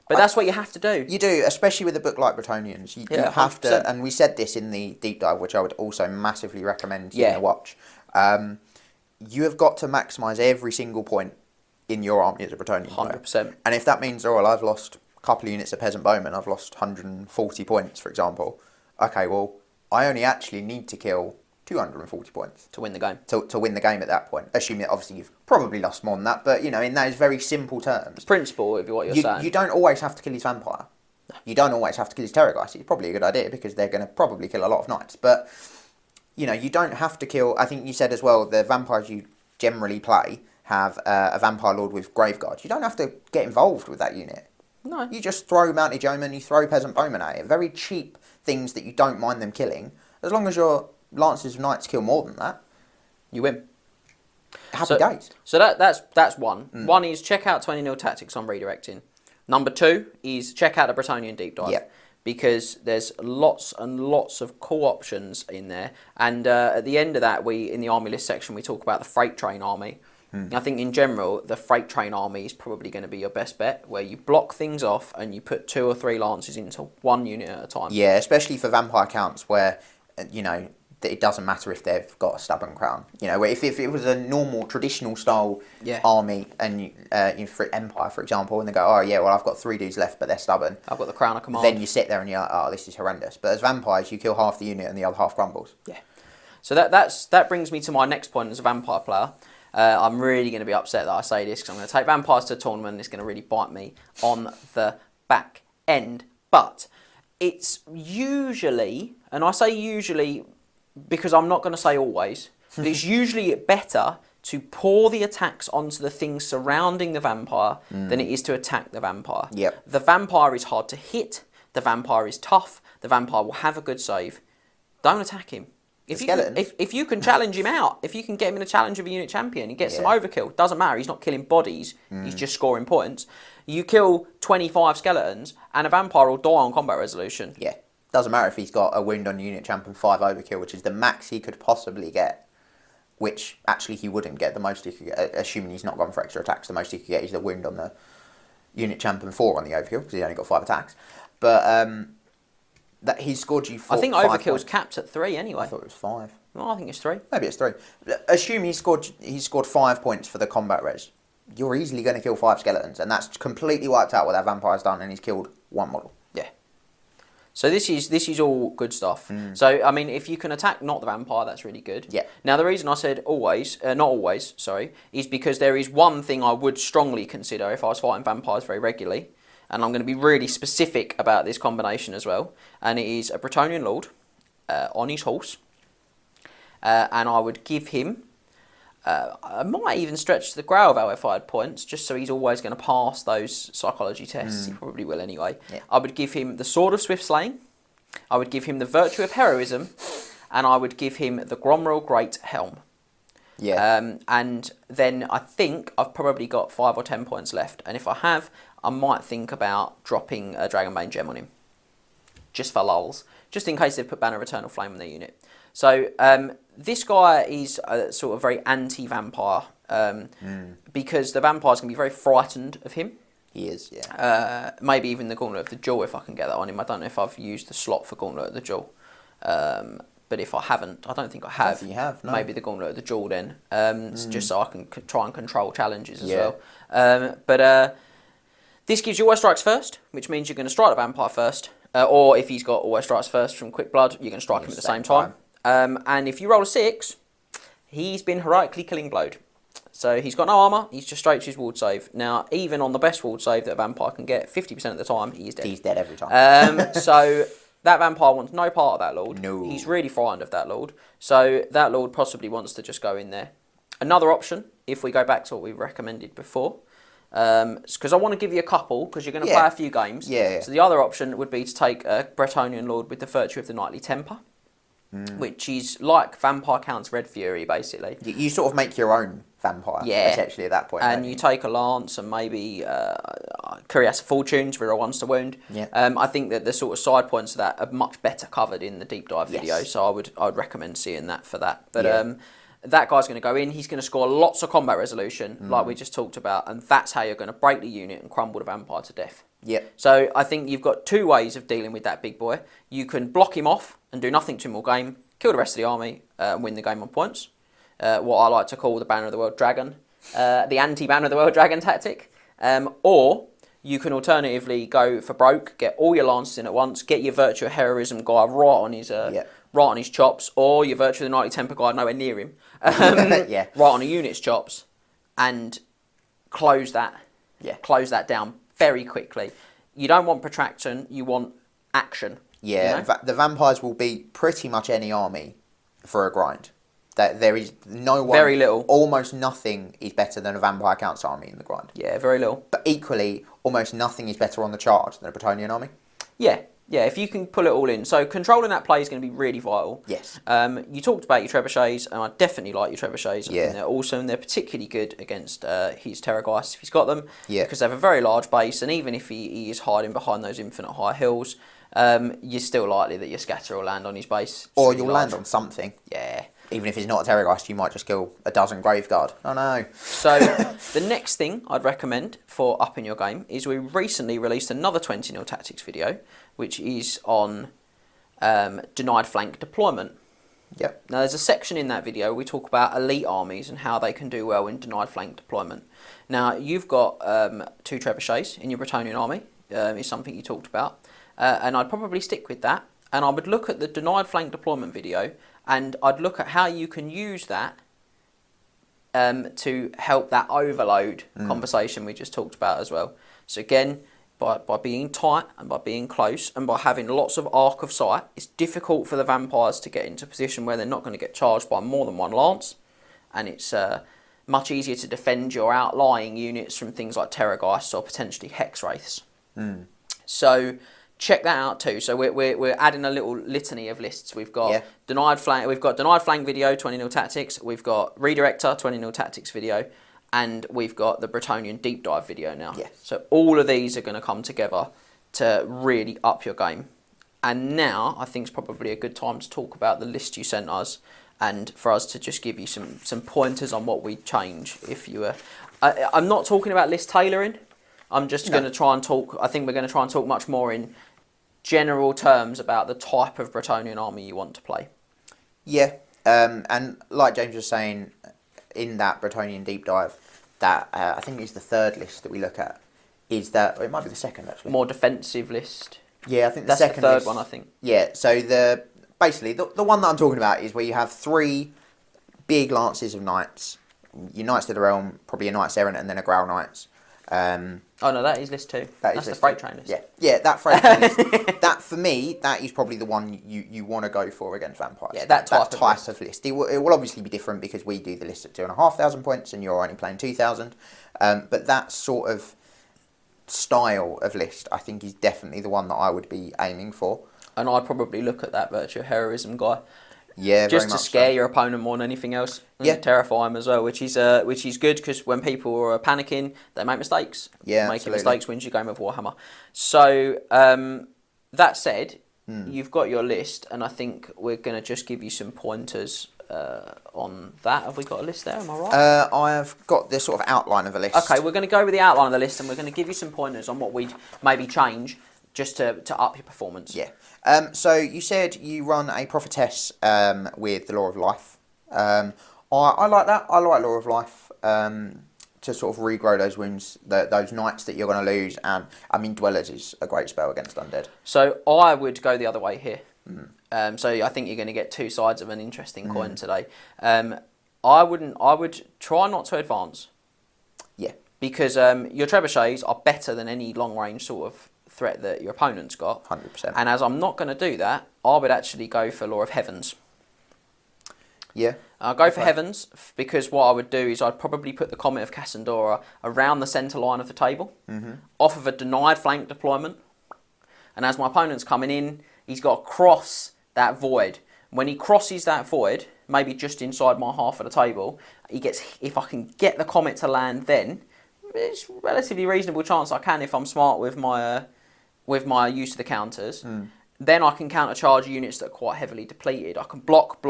Speaker 1: But that's what you have to do.
Speaker 2: You do, especially with a book like Bretonians. You have to, and we said this in the deep dive, which I would also massively recommend you to watch. You have got to maximise every single point in your army as a Bretonian
Speaker 1: 100%.
Speaker 2: And if that means, I've lost couple of units of peasant bowmen, I've lost 140 points, for example. Okay, well, I only actually need to kill 240 points
Speaker 1: to win the game.
Speaker 2: To win the game at that point. Assuming obviously you've probably lost more than that, but you know, in those very simple terms.
Speaker 1: Principle, if what you're saying.
Speaker 2: You don't always have to kill his vampire. You don't always have to kill his terrorgeist. It's probably a good idea because they're going to probably kill a lot of knights. But you know, you don't have to kill. I think you said as well the vampires you generally play have a vampire lord with graveguard. You don't have to get involved with that unit.
Speaker 1: No.
Speaker 2: You just throw mounted yeoman, you throw peasant bowmen at it. Very cheap things that you don't mind them killing. As long as your lances of knights kill more than that,
Speaker 1: you win.
Speaker 2: Happy days.
Speaker 1: So that's one. One is check out 20-0 tactics on redirecting. Number 2 is check out the Bretonian deep dive.
Speaker 2: Yeah.
Speaker 1: Because there's lots and lots of cool options in there. And at the end of that, in the army list section, we talk about the freight train army. I think in general, the freight train army is probably going to be your best bet, where you block things off and you put 2 or 3 lances into one unit at a time.
Speaker 2: Yeah, especially for vampire counts where, you know, it doesn't matter if they've got a stubborn crown. You know, if it was a normal, traditional style army and you for Empire, for example, and they go, oh yeah, well I've got 3 dudes left, but they're stubborn.
Speaker 1: I've got the crown of command.
Speaker 2: Then you sit there and you're like, oh, this is horrendous. But as vampires, you kill half the unit and the other half crumbles.
Speaker 1: Yeah. So that brings me to my next point as a vampire player. I'm really going to be upset that I say this because I'm going to take vampires to a tournament and it's going to really bite me on the back end. But it's usually, and I say usually because I'm not going to say always, but it's usually better to pour the attacks onto the things surrounding the vampire than it is to attack the vampire.
Speaker 2: Yep.
Speaker 1: The vampire is hard to hit, the vampire is tough, the vampire will have a good save. Don't attack him. If you can challenge him out, if you can get him in a challenge of a unit champion, he gets some overkill. Doesn't matter, he's not killing bodies, he's just scoring points. You kill 25 skeletons and a vampire will die on combat resolution.
Speaker 2: Yeah. Doesn't matter if he's got a wound on unit champion 5 overkill, which is the max he could possibly get. Which actually he wouldn't get. The most he could get, assuming he's not gone for extra attacks, the most he could get is the wound on the unit champion 4 on the overkill, because he only got 5 attacks. But that he scored you 4.
Speaker 1: I think overkill's capped at 3 anyway.
Speaker 2: I thought it was 5.
Speaker 1: No, I think it's 3.
Speaker 2: Maybe it's 3. Assume he scored 5 points for the combat res. You're easily going to kill 5 skeletons, and that's completely wiped out what that vampire's done, and he's killed 1 model.
Speaker 1: Yeah. So this is all good stuff. So I mean, if you can attack not the vampire, that's really good.
Speaker 2: Yeah.
Speaker 1: Now the reason I said always, not always, sorry, is because there is one thing I would strongly consider if I was fighting vampires very regularly, and I'm going to be really specific about this combination as well. And it is a Bretonian lord on his horse, and I would give him. I might even stretch the Grauval if I had points, just so he's always going to pass those psychology tests. He probably will anyway. Yeah. I would give him the Sword of Swift Slaying, I would give him the Virtue of Heroism, and I would give him the Gromrel Great Helm.
Speaker 2: Yeah.
Speaker 1: And then I think I've probably got 5 or 10 points left, and if I have, I might think about dropping a Dragonbane gem on him, just for lulz, just in case they've put Banner of Eternal Flame on their unit. So this guy is sort of very anti-vampire because the vampires can be very frightened of him.
Speaker 2: He is, yeah.
Speaker 1: Maybe even the Gauntlet of the Jewel if I can get that on him. I don't know if I've used the slot for Gauntlet of the Jewel. But if I haven't, I don't think I have.
Speaker 2: I don't think you have, no.
Speaker 1: Maybe the Gauntlet of the Jewel then, just so I can try and control challenges as well. But this gives you Always Strikes First, which means you're going to strike the vampire first. Or if he's got Always Strikes First from Quick Blood, you're going to strike him at the same time. And if you roll a 6, he's been heroically killing blowed. So he's got no armour, he's just straight to his ward save. Now, even on the best ward save that a vampire can get, 50% of the time, he is dead.
Speaker 2: He's dead every time.
Speaker 1: So that vampire wants no part of that lord.
Speaker 2: No.
Speaker 1: He's really frightened of that lord. So that lord possibly wants to just go in there. Another option, if we go back to what we recommended before, because I want to give you a couple, because you're going to play a few games.
Speaker 2: Yeah.
Speaker 1: So the other option would be to take a Bretonian lord with the Virtue of the Knightly Temper. Which is like Vampire Count's Red Fury, basically.
Speaker 2: You sort of make your own vampire, essentially, at that point.
Speaker 1: And you take a lance and maybe Curious Fortunes, 0-1s to wound.
Speaker 2: Yeah.
Speaker 1: I think that the sort of side points of that are much better covered in the deep dive video, so I would recommend seeing that for that. But that guy's going to go in, he's going to score lots of combat resolution, like we just talked about, and that's how you're going to break the unit and crumble the vampire to death.
Speaker 2: Yep.
Speaker 1: So I think you've got 2 ways of dealing with that big boy. You can block him off and do nothing to him all game, kill the rest of the army, and win the game on points. What I like to call the Banner of the World Dragon, the anti-Banner of the World Dragon tactic. Or You can alternatively go for broke, get all your lances in at once, get your Virtue of Heroism guy right on his chops, or your Virtue of the Knightly Temper guy nowhere near him, right on a unit's chops, and close that down very quickly. You don't want protraction, you want action.
Speaker 2: Yeah,
Speaker 1: you know?
Speaker 2: The vampires will beat pretty much any army for a grind. There is no one...
Speaker 1: Very little.
Speaker 2: Almost nothing is better than a Vampire Count's army in the grind.
Speaker 1: Yeah, very little.
Speaker 2: But equally, almost nothing is better on the charge than a Bretonnian army.
Speaker 1: Yeah, if you can pull it all in. So controlling that play is going to be really vital.
Speaker 2: Yes.
Speaker 1: You talked about your trebuchets, and I definitely like your trebuchets. I
Speaker 2: Yeah.
Speaker 1: think they're awesome. They're particularly good against his Terrorgeist if he's got them.
Speaker 2: Yeah.
Speaker 1: Because they have a very large base, and even if he is hiding behind those infinite high hills, you're still likely that your scatter will land on his base. It's
Speaker 2: Or
Speaker 1: really
Speaker 2: you'll
Speaker 1: large.
Speaker 2: land on something.
Speaker 1: Yeah.
Speaker 2: Even if it's not a Terrorgeist, you might just kill a dozen Graveguard. Oh no.
Speaker 1: So the next thing I'd recommend for upping your game is we recently released another 20-0 tactics video, which is on denied flank deployment.
Speaker 2: Yep.
Speaker 1: Now there's a section in that video where we talk about elite armies and how they can do well in denied flank deployment. Now you've got 2 trebuchets in your Bretonnian army, is something you talked about, and I'd probably stick with that. And I would look at the denied flank deployment video, and I'd look at how you can use that to help that overload conversation we just talked about as well. So again, by being tight and by being close and by having lots of arc of sight, it's difficult for the vampires to get into a position where they're not going to get charged by more than one lance, and it's much easier to defend your outlying units from things like Terrorgeists or potentially Hex Wraiths. So check that out too. So we're adding a little litany of lists. We've got denied flank. We've got denied flank video, 20-0 tactics. We've got redirector, 20-0 tactics video, and we've got the Bretonnian deep dive video now.
Speaker 2: Yes.
Speaker 1: So all of these are going to come together to really up your game. And now I think it's probably a good time to talk about the list you sent us, and for us to just give you some pointers on what we'd change if you were. I'm not talking about list tailoring. I'm just going to try and talk. I think we're going to try and talk much more in general terms about the type of Bretonnian army you want to play.
Speaker 2: Yeah, and like James was saying, in that Bretonnian deep dive, that I think is the third list that we look at, is that, or it might be the second actually.
Speaker 1: More defensive list.
Speaker 2: Yeah, I think
Speaker 1: that's
Speaker 2: second
Speaker 1: the third
Speaker 2: list,
Speaker 1: one, I think.
Speaker 2: Yeah, so basically the one that I'm talking about is where you have 3 big lances of knights, your Knights of the Realm, probably a Knights Errant, and then a Grail Knights.
Speaker 1: Oh no, that is list 2. That's the freight train list.
Speaker 2: Yeah, that freight train list. That for me, that is probably the one you want to go for against vampires.
Speaker 1: Yeah, that type
Speaker 2: of list. It will obviously be different because we do the list at 2,500 points and you're only playing 2,000. But that sort of style of list, I think, is definitely the one that I would be aiming for.
Speaker 1: And I'd probably look at that Virtue of Heroism guy.
Speaker 2: Yeah,
Speaker 1: just
Speaker 2: very much
Speaker 1: to scare
Speaker 2: so.
Speaker 1: your opponent more than anything else. And
Speaker 2: Yeah,
Speaker 1: terrify them as well, which is good because when people are panicking, they make mistakes.
Speaker 2: Yeah,
Speaker 1: making
Speaker 2: absolutely.
Speaker 1: mistakes wins your game of Warhammer. So that said, you've got your list, and I think we're going to just give you some pointers on that. Have we got a list there? Am I right?
Speaker 2: I've got this sort of outline of a list.
Speaker 1: Okay, we're going to go with the outline of the list, and we're going to give you some pointers on what we'd maybe change just to up your performance.
Speaker 2: Yeah. So you said you run a prophetess with the Law of Life. I like that. I like Law of Life to sort of regrow those wounds, those knights that you're going to lose. And I mean, Dwellers is a great spell against undead.
Speaker 1: So I would go the other way here. So I think you're going to get two sides of an interesting coin today. I would try not to advance.
Speaker 2: Yeah.
Speaker 1: Because your trebuchets are better than any long range sort of threat that your opponent's got.
Speaker 2: 100%.
Speaker 1: And as I'm not going to do that, I would actually go for Law of Heavens.
Speaker 2: Yeah.
Speaker 1: I'll go for Heavens because what I would do is I'd probably put the Comet of Cassandora around the centre line of the table, off of a denied flank deployment. And as my opponent's coming in, he's got to cross that void. When he crosses that void, maybe just inside my half of the table, he gets. If I can get the Comet to land, then it's a relatively reasonable chance I can if I'm smart with my use of the counters. Then I can countercharge units that are quite heavily depleted. I can block,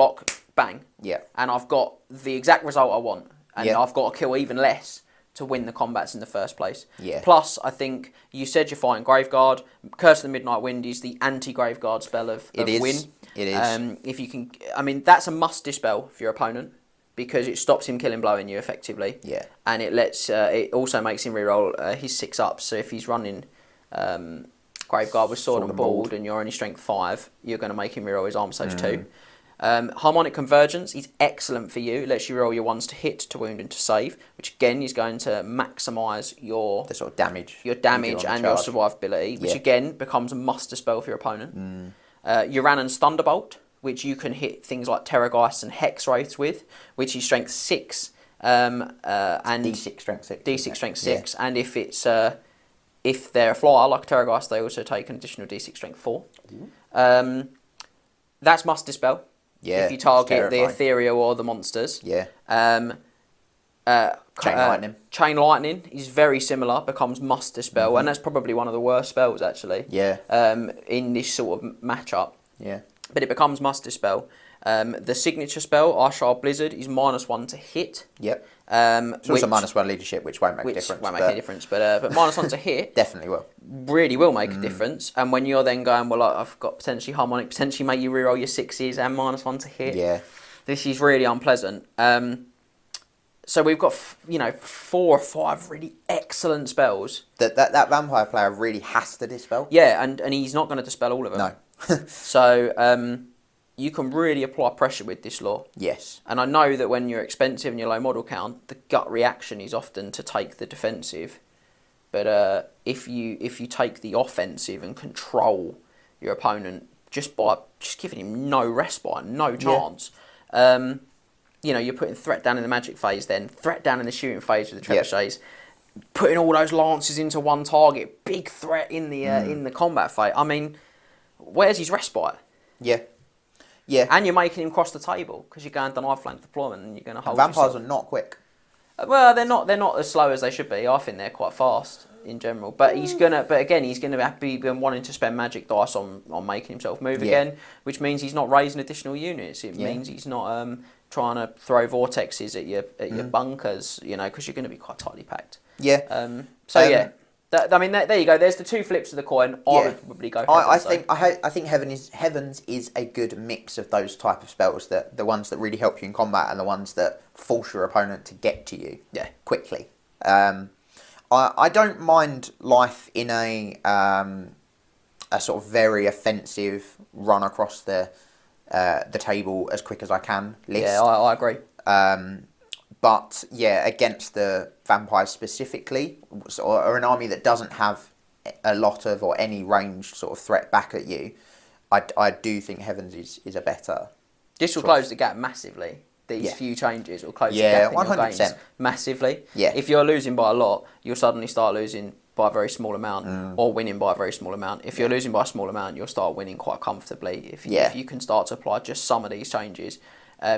Speaker 1: bang.
Speaker 2: Yeah.
Speaker 1: And I've got the exact result I want. And I've got to kill even less to win the combats in the first place.
Speaker 2: Yeah.
Speaker 1: Plus, I think you said you're fighting Graveguard. Curse of the Midnight Wind is the anti-Graveguard spell of win.
Speaker 2: It is.
Speaker 1: If you can, I mean, that's a must dispel for your opponent. because it stops him killing blowing you effectively.
Speaker 2: Yeah.
Speaker 1: And it lets it also makes him reroll his 6-ups. So if he's running Graveguard with Sword and Bald and you're only strength 5, you're going to make him reroll his armor saves 2. Harmonic Convergence is excellent for you. It lets you roll your 1s to hit, to wound, and to save, which again is going to maximise
Speaker 2: the sort of damage,
Speaker 1: your damage and your survivability, which again becomes a muster spell for your opponent. Urannon's Thunderbolt, which you can hit things like Terrorgeists and Hex Wraiths with, which is strength 6, and
Speaker 2: D6 strength 6.
Speaker 1: D6 strength 6, and if they're a flyer like Terrorgeist, they also take an additional D6 strength 4. That's Must Dispel.
Speaker 2: Yeah,
Speaker 1: if you target the ethereal or the monsters.
Speaker 2: Yeah.
Speaker 1: Chain Lightning. Chain Lightning is very similar, becomes Must Dispel, and that's probably one of the worst spells actually.
Speaker 2: Yeah.
Speaker 1: In this sort of matchup.
Speaker 2: Yeah.
Speaker 1: But it becomes Must Dispel. The signature spell, Arshard Blizzard, is -1 to hit.
Speaker 2: Yep. It's also -1 leadership, which won't make a difference.
Speaker 1: Won't make any difference, but -1 to hit
Speaker 2: definitely will.
Speaker 1: Really will make a difference. And when you're then going, well, I've got potentially Harmonic, potentially make you reroll your 6s and -1 to hit.
Speaker 2: Yeah.
Speaker 1: This is really unpleasant. So we've got 4 or 5 really excellent spells.
Speaker 2: That vampire player really has to dispel.
Speaker 1: Yeah, and he's not going to dispel all of them.
Speaker 2: No.
Speaker 1: So you can really apply pressure with this law.
Speaker 2: Yes.
Speaker 1: And I know that when you're expensive and you're low model count, the gut reaction is often to take the defensive. But if you take the offensive and control your opponent just giving him no respite, no chance, you're putting threat down in the magic phase, then threat down in the shooting phase with the trebuchets, putting all those lances into one target, big threat in the combat phase. I mean, where's his respite?
Speaker 2: Yeah. Yeah.
Speaker 1: And you're making him cross the table because you're going deny flank deployment and you're going to hold.
Speaker 2: Vampires are not quick.
Speaker 1: Well, they're not as slow as they should be. I think they're quite fast in general. But he's gonna be wanting to spend magic dice on making himself move again, which means he's not raising additional units. It means he's not trying to throw vortexes at your bunkers, because you're going to be quite tightly packed.
Speaker 2: Yeah.
Speaker 1: There you go. There's the 2 flips of the coin. I would probably go.
Speaker 2: I think Heavens is a good mix of those type of spells, that the ones that really help you in combat and the ones that force your opponent to get to you quickly. I don't mind life in a sort of very offensive run across the table as quick as I can list.
Speaker 1: Yeah, I agree.
Speaker 2: But against the vampires specifically, or an army that doesn't have a lot of or any ranged sort of threat back at you, I do think Heavens is a better.
Speaker 1: This will close the gap massively. These few changes will close the gap in your games massively.
Speaker 2: Yeah.
Speaker 1: If you're losing by a lot, you'll suddenly start losing by a very small amount, or winning by a very small amount. If you're losing by a small amount, you'll start winning quite comfortably. If you can start to apply just some of these changes.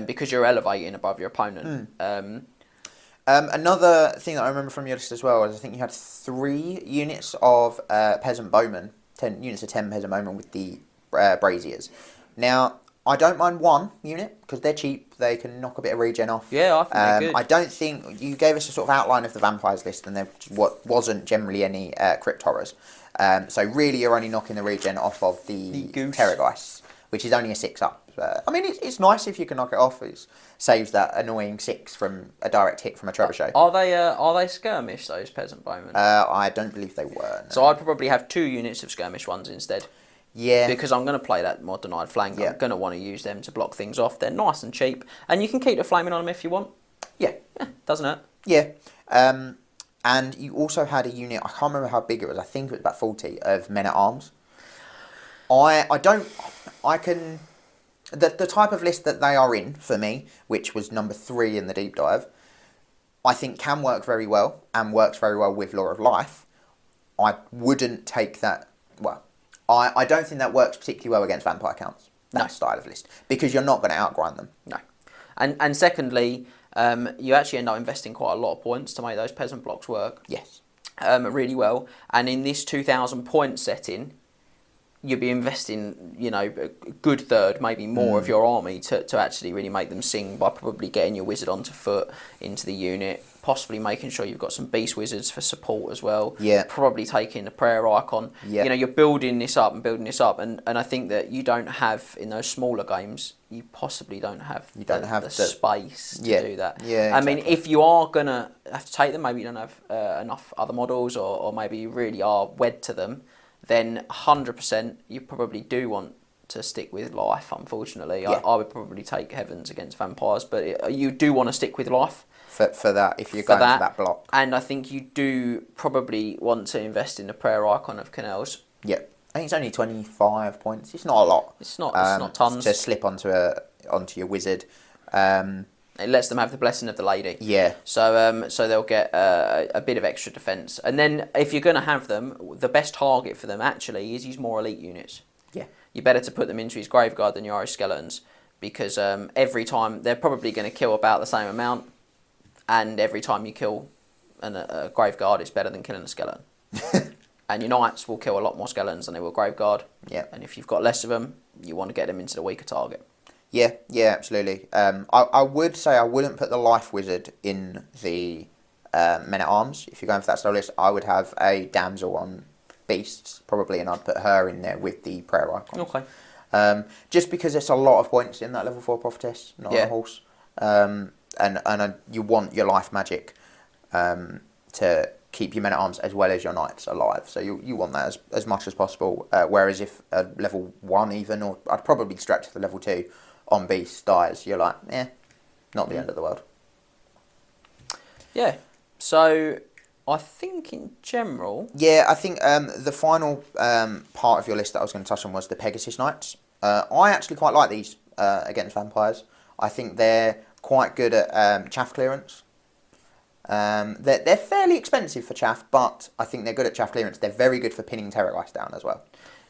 Speaker 1: Because you're elevating above your opponent.
Speaker 2: Another thing that I remember from your list as well is I think you had 3 units of peasant bowmen, 10 units of 10 peasant bowmen with the braziers. Now, I don't mind 1 unit because they're cheap. They can knock a bit of regen off.
Speaker 1: Yeah, I think they're good.
Speaker 2: I don't think you gave us a sort of outline of the vampires list, and there wasn't generally any crypt horrors. So really, you're only knocking the regen off of the Terrorgeists, which is only a 6-up. It's nice if you can knock it off. It saves that annoying 6 from a direct hit from a trebuchet.
Speaker 1: Are they skirmish, those peasant bowmen?
Speaker 2: I don't believe they were. No.
Speaker 1: So I'd probably have 2 units of skirmish ones instead.
Speaker 2: Yeah.
Speaker 1: Because I'm going to play that more denied flank. I'm going to want to use them to block things off. They're nice and cheap, and you can keep the flaming on them if you want. Yeah, doesn't hurt.
Speaker 2: Yeah. And you also had a unit. I can't remember how big it was. I think it was about 40 of men at arms. The type of list that they are in, for me, which was number 3 in the deep dive, I think can work very well, and works very well with Law of Life. I wouldn't take that... Well, I don't think that works particularly well against vampire counts, that style of list, because you're not going to outgrind them.
Speaker 1: No. And secondly, you actually end up investing quite a lot of points to make those peasant blocks work.
Speaker 2: Yes.
Speaker 1: Really well. And in this 2,000 point setting, you'll be investing, a good third, maybe more of your army to actually really make them sing by probably getting your wizard onto foot into the unit, possibly making sure you've got some beast wizards for support as well.
Speaker 2: Yeah.
Speaker 1: Probably taking the prayer icon.
Speaker 2: Yeah.
Speaker 1: You know, you're building this up, and I think that you don't have in those smaller games. You possibly don't have the space to do that.
Speaker 2: Yeah.
Speaker 1: I
Speaker 2: Exactly.
Speaker 1: mean, if you are gonna have to take them, maybe you don't have enough other models, or maybe you really are wed to them. Then 100%, you probably do want to stick with life. Unfortunately,
Speaker 2: Yeah.
Speaker 1: I would probably take Heavens against Vampires, but you do want to stick with life.
Speaker 2: For that, if you're going for that block.
Speaker 1: And I think you do probably want to invest in the prayer icon of Canals.
Speaker 2: Yeah, I think it's only 25 points. It's not a lot.
Speaker 1: It's not tons.
Speaker 2: To slip onto your wizard.
Speaker 1: It lets them have the blessing of the lady.
Speaker 2: Yeah.
Speaker 1: So they'll get a bit of extra defence. And then if you're going to have them, the best target for them actually is his more elite units.
Speaker 2: Yeah.
Speaker 1: You're better to put them into his Graveguard than your Irish Skeletons, because every time they're probably going to kill about the same amount, and every time you kill a Graveguard, it's better than killing a skeleton. And your Knights will kill a lot more skeletons than they will Graveguard.
Speaker 2: Yeah.
Speaker 1: And if you've got less of them, you want to get them into the weaker target.
Speaker 2: Yeah, absolutely. I would say I wouldn't put the Life Wizard in the Men-at-Arms. If you're going for that style list, I would have a Damsel on Beasts, probably, and I'd put her in there with the prayer icon.
Speaker 1: Okay.
Speaker 2: Just because it's a lot of points in that level 4 prophetess, not a horse. And you want your life magic to keep your Men-at-Arms as well as your Knights alive. So you want that as much as possible. Whereas if a level 1 even, or I'd probably stretch to the level 2 on Beast dies, you're like, not the end of the world.
Speaker 1: Yeah. So I think in general...
Speaker 2: Yeah, I think the final part of your list that I was going to touch on was the Pegasus Knights. I actually quite like these against Vampires. I think they're quite good at chaff clearance. They're fairly expensive for chaff, but I think they're good at chaff clearance. They're very good for pinning Terrorgeist down as well.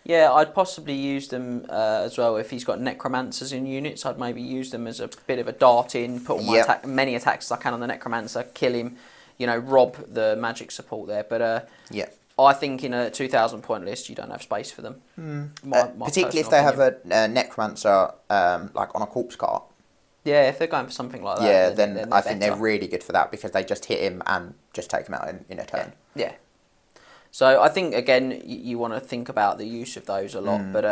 Speaker 1: Yeah, I'd possibly use them as well if he's got Necromancers in units. I'd maybe use them as a bit of a dart in, put all my many attacks as I can on the Necromancer, kill him, rob the magic support there. But I think in a 2,000 point list, you don't have space for them. My
Speaker 2: particularly if they have a Necromancer like on a corpse cart.
Speaker 1: Yeah, if they're going for something like that.
Speaker 2: Yeah, then I think they're really good for that because they just hit him and just take him out in a turn.
Speaker 1: Yeah. So I think, again, you want to think about the use of those a lot, but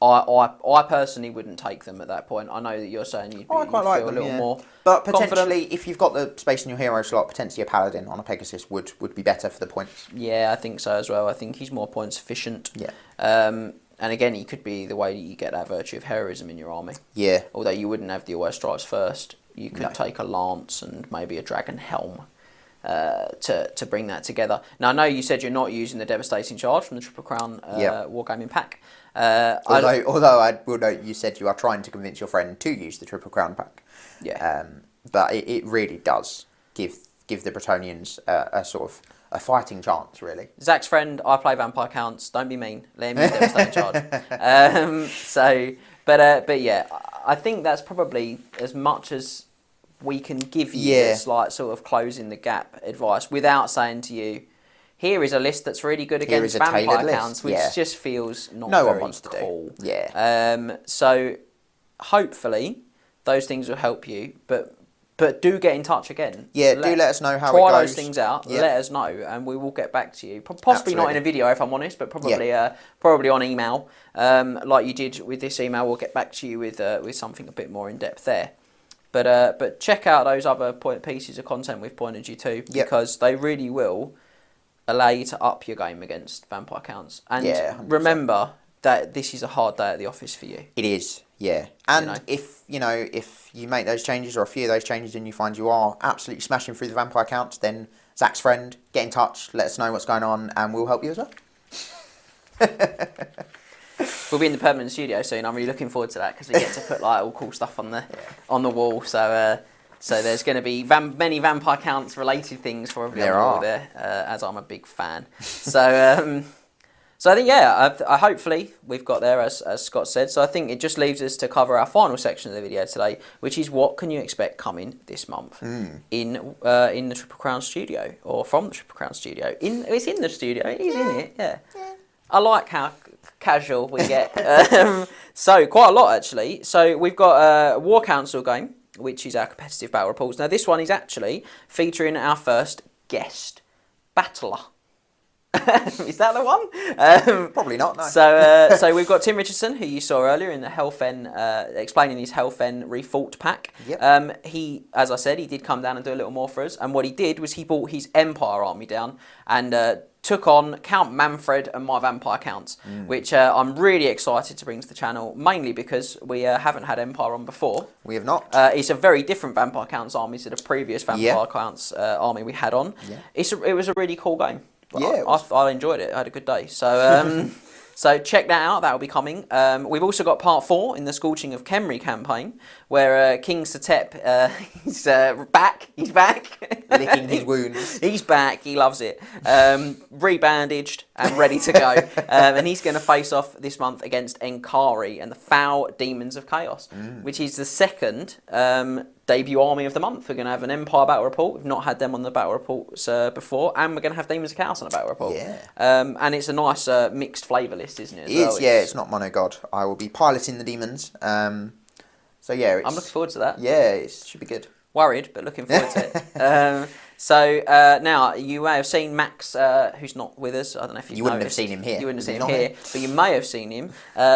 Speaker 1: I personally wouldn't take them at that point. I know that you're saying you'd feel a little more
Speaker 2: But potentially,
Speaker 1: confident.
Speaker 2: if you've got the space in your hero slot, potentially a Paladin on a Pegasus would be better for the points.
Speaker 1: Yeah, I think so as well. I think he's more points efficient.
Speaker 2: Yeah.
Speaker 1: And again, he could be the way that you get that virtue of heroism in your army.
Speaker 2: Yeah.
Speaker 1: Although you wouldn't have the Always Strives first. You could take a Lance and maybe a Dragon Helm to bring that together. Now, I know you said you're not using the Devastating Charge from the Triple Crown Wargaming pack.
Speaker 2: Although I will note you said you are trying to convince your friend to use the Triple Crown pack.
Speaker 1: Yeah.
Speaker 2: But it really does give the Bretonians a sort of a fighting chance, really.
Speaker 1: Zach's friend, I play Vampire Counts. Don't be mean. Let him use Devastating Charge. But yeah, I think that's probably as much as we can give you as like sort of closing the gap advice without saying to you, here is a list that's really good against Vampire Counts, which just feels not very cool.
Speaker 2: Yeah.
Speaker 1: So hopefully those things will help you, but do get in touch again.
Speaker 2: Yeah, do let us know how it goes.
Speaker 1: Try those things out. Yeah. Let us know, and we will get back to you. Possibly not in a video, if I'm honest, but probably on email, like you did with this email. We'll get back to you with something a bit more in depth there. But check out those other pieces of content we've pointed you to, because they really will allow you to up your game against Vampire Counts. And remember that this is a hard day at the office for you.
Speaker 2: It is, yeah. And if you make those changes or a few of those changes and you find you are absolutely smashing through the Vampire Counts, then Zach's friend, get in touch, let us know what's going on, and we'll help you as well.
Speaker 1: We'll be in the permanent studio soon. I'm really looking forward to that because we get to put like all cool stuff on the wall. So there's going to be many Vampire Counts related things probably on the wall there, as I'm a big fan. So I think, hopefully we've got there, as Scott said. So I think it just leaves us to cover our final section of the video today, which is what can you expect coming this month in the Triple Crown studio, or from the Triple Crown studio. It's in the studio. It is in it, yeah. I like how casual we get. So quite a lot, actually. So we've got a War Council game, which is our competitive battle reports. Now, this one is actually featuring our first guest battler. Is that the one?
Speaker 2: Probably not, no.
Speaker 1: So we've got Tim Richardson, who you saw earlier in the Fenn, explaining his Fenn Refought pack.
Speaker 2: Yep.
Speaker 1: He, as I said, he did come down and do a little more for us. And what he did was he brought his Empire army down and took on Count Manfred and my Vampire Counts, which I'm really excited to bring to the channel, mainly because we haven't had Empire on before.
Speaker 2: We have not.
Speaker 1: It's a very different Vampire Counts army to the previous Vampire Counts army we had on.
Speaker 2: Yeah.
Speaker 1: It was a really cool game.
Speaker 2: Yeah,
Speaker 1: I enjoyed it. I had a good day. So so check that out. That will be coming. We've also got part 4 in the Scorching of Khemri campaign, where King Satep he's back. He's back,
Speaker 2: licking his wounds.
Speaker 1: He's back. He loves it. Rebandaged and ready to go. And he's going to face off this month against Enkari and the Foul Demons of Chaos, which is the second debut army of the month. We're going to have an Empire battle report. We've not had them on the battle reports before, and we're going to have Demons of Chaos on a battle report.
Speaker 2: Yeah.
Speaker 1: And it's a nice mixed flavour list, isn't it?
Speaker 2: It is, yeah. It's not mono god. I will be piloting the demons. So yeah,
Speaker 1: I'm looking forward to that.
Speaker 2: Yeah, it should be good.
Speaker 1: Worried, but looking forward to it. So now you may have seen Max, who's not with us. I don't know if
Speaker 2: you wouldn't have seen him here.
Speaker 1: You wouldn't have seen him here, but you may have seen him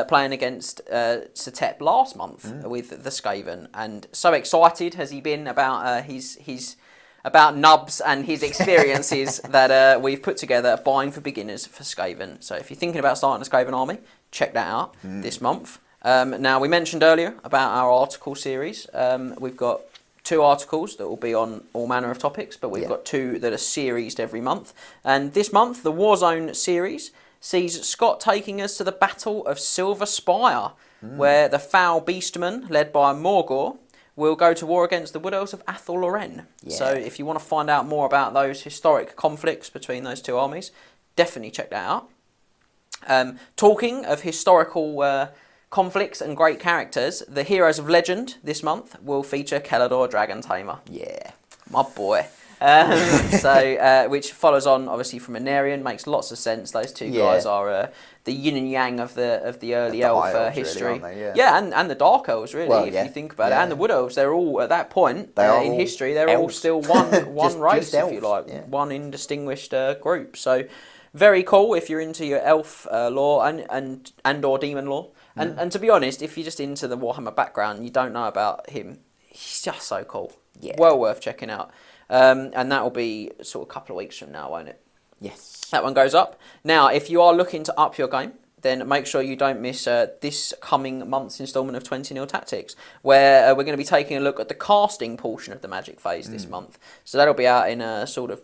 Speaker 1: playing against Satep last month with the Skaven, and so excited has he been about his about Nubs and his experiences that we've put together, Buying for Beginners for Skaven. So if you're thinking about starting a Skaven army, check that out this month. Now, we mentioned earlier about our article series. We've got 2 articles that will be on all manner of topics, but we've got 2 that are seriesed every month. And this month, the Warzone series sees Scott taking us to the Battle of Silver Spire, where the Foul Beastmen, led by Morgor, will go to war against the Wood Elves of Athel Loren.
Speaker 2: Yeah.
Speaker 1: So if you want to find out more about those historic conflicts between those 2 armies, definitely check that out. Talking of historical conflicts and great characters, the Heroes of Legend this month will feature Kelador Dragon Tamer.
Speaker 2: Yeah.
Speaker 1: My boy. Which follows on obviously from Anarian, makes lots of sense. Those 2 guys are the yin and yang of the early elf history.
Speaker 2: Really, aren't they?
Speaker 1: And the dark elves really,
Speaker 2: Well,
Speaker 1: if you think about it, and the wood elves. They're all at that point in history. They're all
Speaker 2: elves.
Speaker 1: still one race,
Speaker 2: just
Speaker 1: if you like,
Speaker 2: elves,
Speaker 1: one indistinguished group. So very cool if you're into your elf lore and or demon lore. And to be honest, if you're just into the Warhammer background and you don't know about him, he's just so cool.
Speaker 2: Yeah.
Speaker 1: Well worth checking out. And that will be sort of a couple of weeks from now, won't it?
Speaker 2: Yes.
Speaker 1: That one goes up. Now, if you are looking to up your game, then make sure you don't miss this coming month's instalment of 20 Tactics, where we're going to be taking a look at the casting portion of the Magic phase this month. So that'll be out in a sort of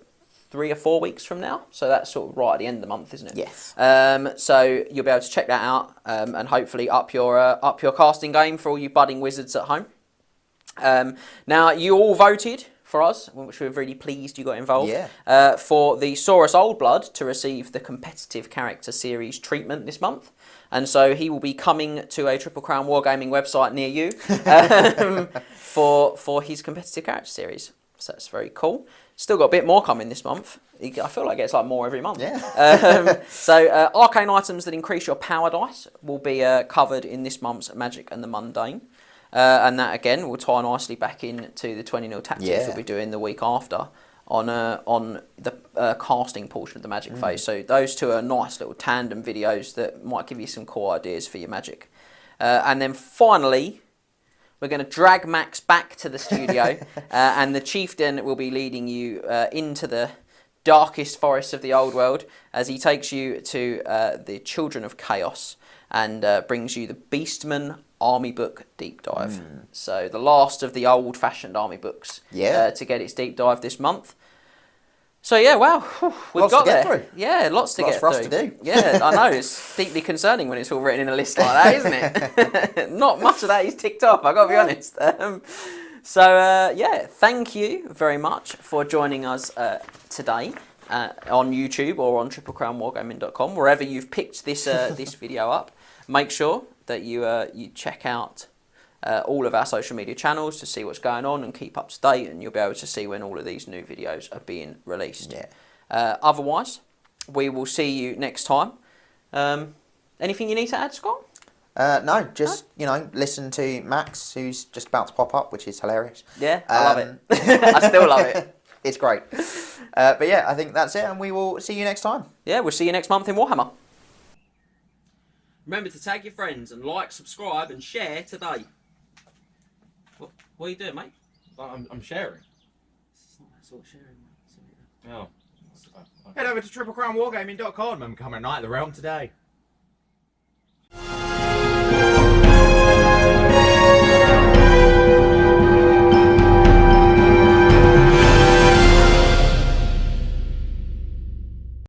Speaker 1: 3 or 4 weeks from now. So that's sort of right at the end of the month, isn't it?
Speaker 2: Yes.
Speaker 1: So you'll be able to check that out and hopefully up your casting game for all you budding wizards at home. Now, you all voted for us, which we're really pleased you got involved, for the Saurus Oldblood to receive the competitive character series treatment this month. And so he will be coming to a Triple Crown Wargaming website near you for his competitive character series. So that's very cool. Still got a bit more coming this month. I feel like it's like more every month.
Speaker 2: Yeah.
Speaker 1: So arcane items that increase your power dice will be covered in this month's Magic and the Mundane. And that again will tie nicely back into the 20 Tactics we'll be doing the week after on the casting portion of the Magic phase. So those 2 are nice little tandem videos that might give you some cool ideas for your Magic. And then finally, we're going to drag Max back to the studio, and the Chieftain will be leading you into the darkest forests of the old world as he takes you to the Children of Chaos and brings you the Beastman Army Book Deep Dive. So the last of the old-fashioned army books to get its deep dive this month. So yeah, wow, we've
Speaker 2: lots
Speaker 1: got
Speaker 2: to get
Speaker 1: there.
Speaker 2: through.
Speaker 1: Yeah, lots to get through.
Speaker 2: Lots for us to do.
Speaker 1: Yeah, I know, it's deeply concerning when it's all written in a list like that, isn't it? Not much of that is ticked off, I've got to be honest. Thank you very much for joining us today on YouTube or on triplecrownwargaming.com, wherever you've picked this this video up. Make sure that you check out all of our social media channels to see what's going on and keep up to date, and you'll be able to see when all of these new videos are being released. Otherwise, we will see you next time. Anything you need to add, Scott?
Speaker 2: No, just listen to Max, who's just about to pop up, which is hilarious.
Speaker 1: Yeah, I love it. I still love it.
Speaker 2: It's great. But yeah, I think that's it, and we will see you next time.
Speaker 1: Yeah, we'll see you next month in Warhammer. Remember to tag your friends and like, subscribe, and share today. What are you doing, mate?
Speaker 4: I'm sharing.
Speaker 1: It's not that sort of sharing, mate.
Speaker 4: Oh. Head over to triplecrownwargaming.com and come at Night of the Realm today.